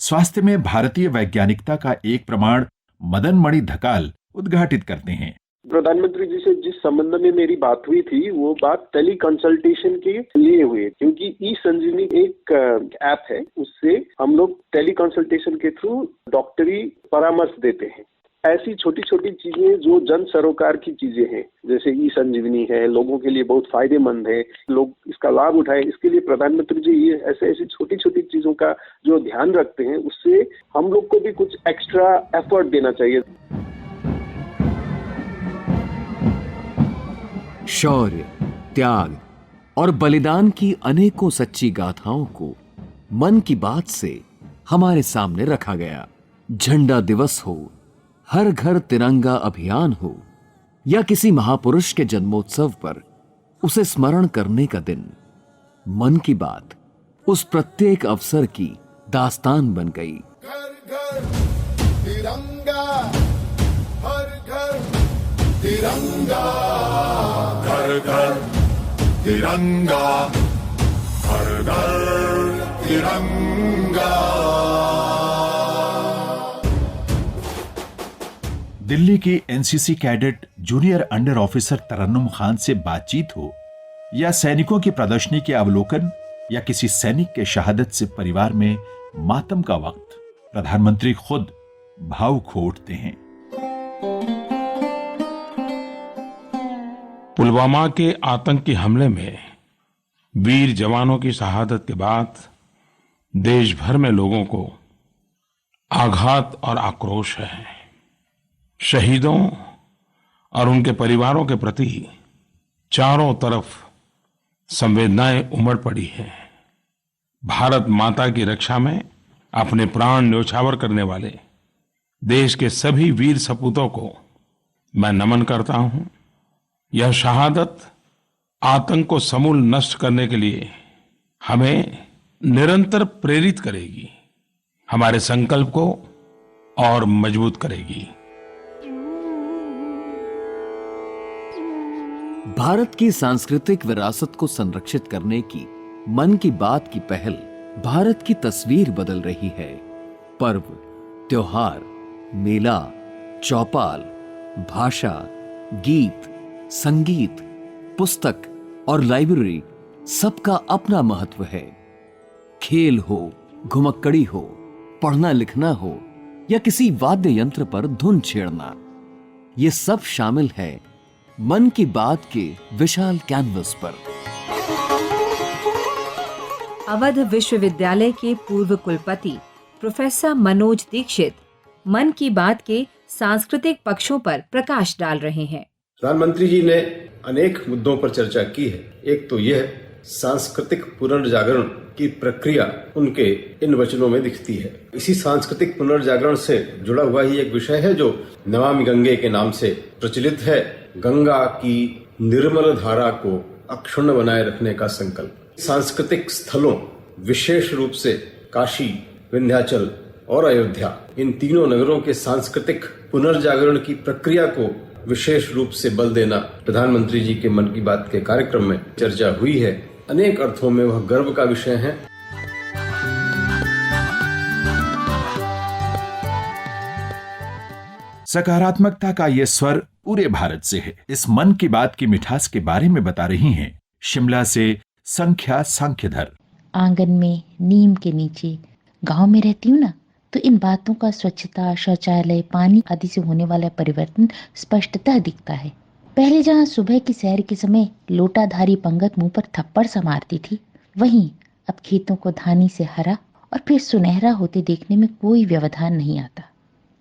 Speaker 9: स्वास्थ्य में भारतीय वैज्ञानिकता का एक प्रमाण मदन मणि धकाल उद्घाटित करते हैं।
Speaker 7: प्रधानमंत्री जी से जिस संबंध में मेरी बात हुई थी वो बात टेली कंसल्टेशन के लिए हुई, क्योंकि ई संजीवनी एक ऐप है, उससे हम लोग टेली कंसल्टेशन के थ्रू डॉक्टरी परामर्श देते हैं। ऐसी छोटी छोटी चीजें जो जन सरोकार की चीजें हैं, जैसे ई संजीवनी है, लोगों के लिए बहुत फायदेमंद है, लोग इसका लाभ उठाए, इसके लिए प्रधानमंत्री जी ये ऐसी छोटी छोटी चीजों का जो ध्यान रखते हैं, उससे हम लोग को भी कुछ एक्स्ट्रा एफर्ट देना चाहिए।
Speaker 8: शौर्य, त्याग और बलिदान की अनेकों सच्ची गाथाओं को मन की बात से हमारे सामने रखा गया। झंडा दिवस हो, हर घर तिरंगा अभियान हो या किसी महापुरुष के जन्मोत्सव पर उसे स्मरण करने का दिन, मन की बात उस प्रत्येक अवसर की दास्तान बन गई।
Speaker 17: घर घर तिरंगा, हर घर तिरंगा, घर घर तिरंगा, हर घर तिरंगा।
Speaker 9: दिल्ली की NCC cadet junior under officer Tarannum Khan से बातचीत हो या सैनिकों की प्रदर्शनी के अवलोकन या किसी सैनिक के शहादत से परिवार में मातम का वक्त, प्रधानमंत्री खुद भावुक हो उठते हैं।
Speaker 2: पुलवामा के आतंकी हमले में वीर जवानों की शहादत के बाद देश भर में लोगों को आघात और आक्रोश है। शहीदों और उनके परिवारों के प्रति चारों तरफ संवेदनाएं उमड़ पड़ी हैं। भारत माता की रक्षा में अपने प्राण न्योछावर करने वाले देश के सभी वीर सपूतों को मैं नमन करता हूं। यह शहादत आतंक को समूल नष्ट करने के लिए हमें निरंतर प्रेरित करेगी, हमारे संकल्प को और मजबूत करेगी।
Speaker 8: भारत की सांस्कृतिक विरासत को संरक्षित करने की मन की बात की पहल भारत की तस्वीर बदल रही है। पर्व, त्योहार, मेला, चौपाल, भाषा, गीत, संगीत, पुस्तक और लाइब्रेरी सबका अपना महत्व है। खेल हो, घुमक्कड़ी हो, पढ़ना लिखना हो या किसी वाद्य यंत्र पर धुन छेड़ना, ये सब शामिल है मन की बात के विशाल कैनवस पर।
Speaker 10: अवध विश्वविद्यालय के पूर्व कुलपति प्रोफेसर मनोज दीक्षित मन की बात के सांस्कृतिक पक्षों पर प्रकाश डाल रहे हैं।
Speaker 21: प्रधानमंत्री जी ने अनेक मुद्दों पर चर्चा की है। एक तो यह सांस्कृतिक पुनर्जागरण की प्रक्रिया उनके इन वचनों में दिखती है। इसी सांस्कृतिक पुनर्जागरण से जुड़ा हुआ ही एक विषय है जो नमामि गंगे के नाम से प्रचलित है। गंगा की निर्मल धारा को अक्षुण्ण बनाए रखने का संकल्प। सांस्कृतिक स्थलों, विशेष रूप से काशी, विंध्याचल और अयोध्या, इन तीनों नगरों के सांस्कृतिक पुनर्जागरण की प्रक्रिया को विशेष रूप से बल देना प्रधानमंत्री जी के मन की बात के कार्यक्रम में चर्चा हुई है। अनेक अर्थों में वह गर्व का विषय है।
Speaker 9: सकारात्मकता का ये स्वर पूरे भारत से है। इस मन की बात की मिठास के बारे में बता रही हैं शिमला से संख्या सांख्यधर।
Speaker 22: आंगन में नीम के नीचे गांव में रहती हूँ ना, तो इन बातों का स्वच्छता, शौचालय, पानी आदि से होने वाला परिवर्तन स्पष्टतः दिखता है। पहले जहाँ सुबह की सैर के समय लोटाधारी पंगत मुंह पर थप्पड़ सा मारती थी, वहीं अब खेतों को धानी से हरा और फिर सुनहरा होते देखने में कोई व्यवधान नहीं आता।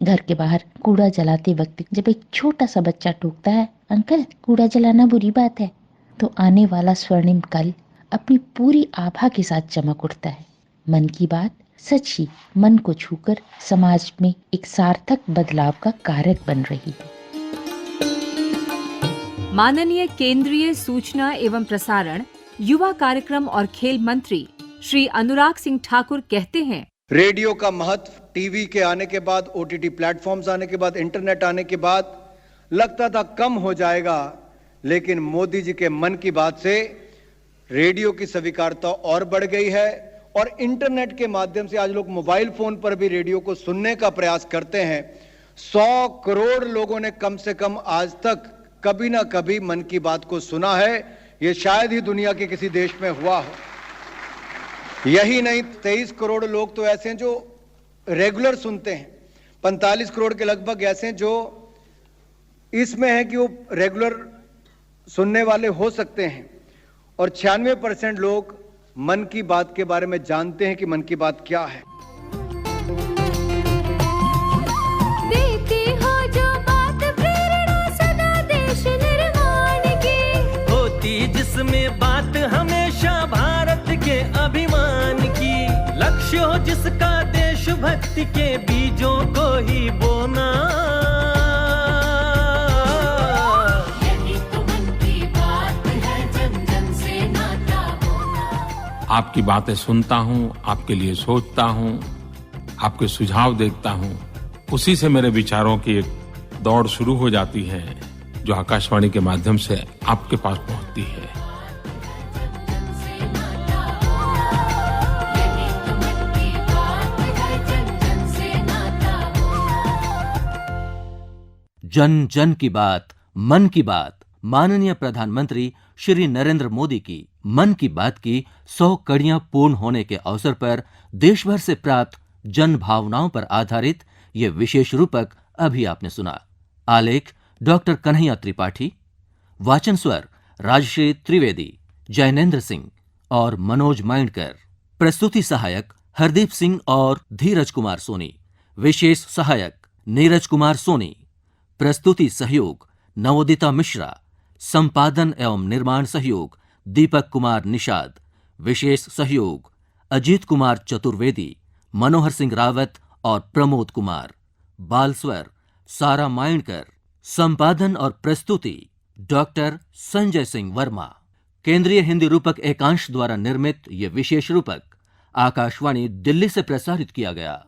Speaker 22: घर के बाहर कूड़ा जलाते वक्त जब एक छोटा सा बच्चा टोकता है, अंकल कूड़ा जलाना बुरी बात है, तो आने वाला स्वर्णिम कल अपनी पूरी आभा के साथ चमक उठता है। मन की बात सच ही मन को छूकर समाज में एक सार्थक बदलाव का कारक बन रही है।
Speaker 10: माननीय केंद्रीय सूचना एवं प्रसारण, युवा कार्यक्रम और खेल मंत्री श्री अनुराग सिंह ठाकुर कहते हैं,
Speaker 23: रेडियो का महत्व टीवी के आने के बाद, ओटीटी प्लेटफॉर्म्स आने के बाद, इंटरनेट आने के बाद लगता था कम हो जाएगा, लेकिन मोदी जी के मन की बात से रेडियो की स्वीकारता और बढ़ गई है और इंटरनेट के माध्यम से आज लोग मोबाइल फोन पर भी रेडियो को सुनने का प्रयास करते हैं। 100 करोड़ लोगों ने कम से कम आज तक कभी ना कभी मन की बात को सुना है। ये शायद ही दुनिया के किसी देश में हुआ हो। यही नहीं, 23 करोड़ लोग तो ऐसे हैं जो रेगुलर सुनते हैं, 45 करोड़ के लगभग ऐसे हैं जो इसमें है कि वो रेगुलर सुनने वाले हो सकते हैं और 96% लोग मन की बात के बारे में जानते हैं कि मन की बात क्या है।
Speaker 17: देती हो जो बात प्रेरणा सदा देश निर्माण की,
Speaker 4: होती जिसमें बात हमेशा भारत के अभिमान की, लक्ष्य हो जिसका देशभक्ति के बीजों को ही बोना।
Speaker 2: आपकी बातें सुनता हूं, आपके लिए सोचता हूं, आपके सुझाव देखता हूं, उसी से मेरे विचारों की एक दौड़ शुरू हो जाती है जो आकाशवाणी के माध्यम से आपके पास पहुंचती है।
Speaker 24: जन जन की बात, मन की बात। माननीय प्रधानमंत्री श्री नरेंद्र मोदी की मन की बात की 100 कड़ियां पूर्ण होने के अवसर पर देश भर से प्राप्त जन भावनाओं पर आधारित ये विशेष रूपक अभी आपने सुना। आलेख डॉक्टर कन्हैया त्रिपाठी, वाचन स्वर राजश्री त्रिवेदी, जैनेन्द्र सिंह और मनोज माइंडकर। प्रस्तुति सहायक हरदीप सिंह और धीरज कुमार सोनी। विशेष सहायक नीरज कुमार सोनी। प्रस्तुति सहयोग नवोदिता मिश्रा। संपादन एवं निर्माण सहयोग दीपक कुमार निषाद। विशेष सहयोग अजीत कुमार चतुर्वेदी, मनोहर सिंह रावत और प्रमोद कुमार। बाल स्वर सारा माइंडकर। संपादन और प्रस्तुति डॉक्टर संजय सिंह वर्मा। केंद्रीय हिंदी रूपक एकांश द्वारा निर्मित ये विशेष रूपक आकाशवाणी दिल्ली से प्रसारित किया गया।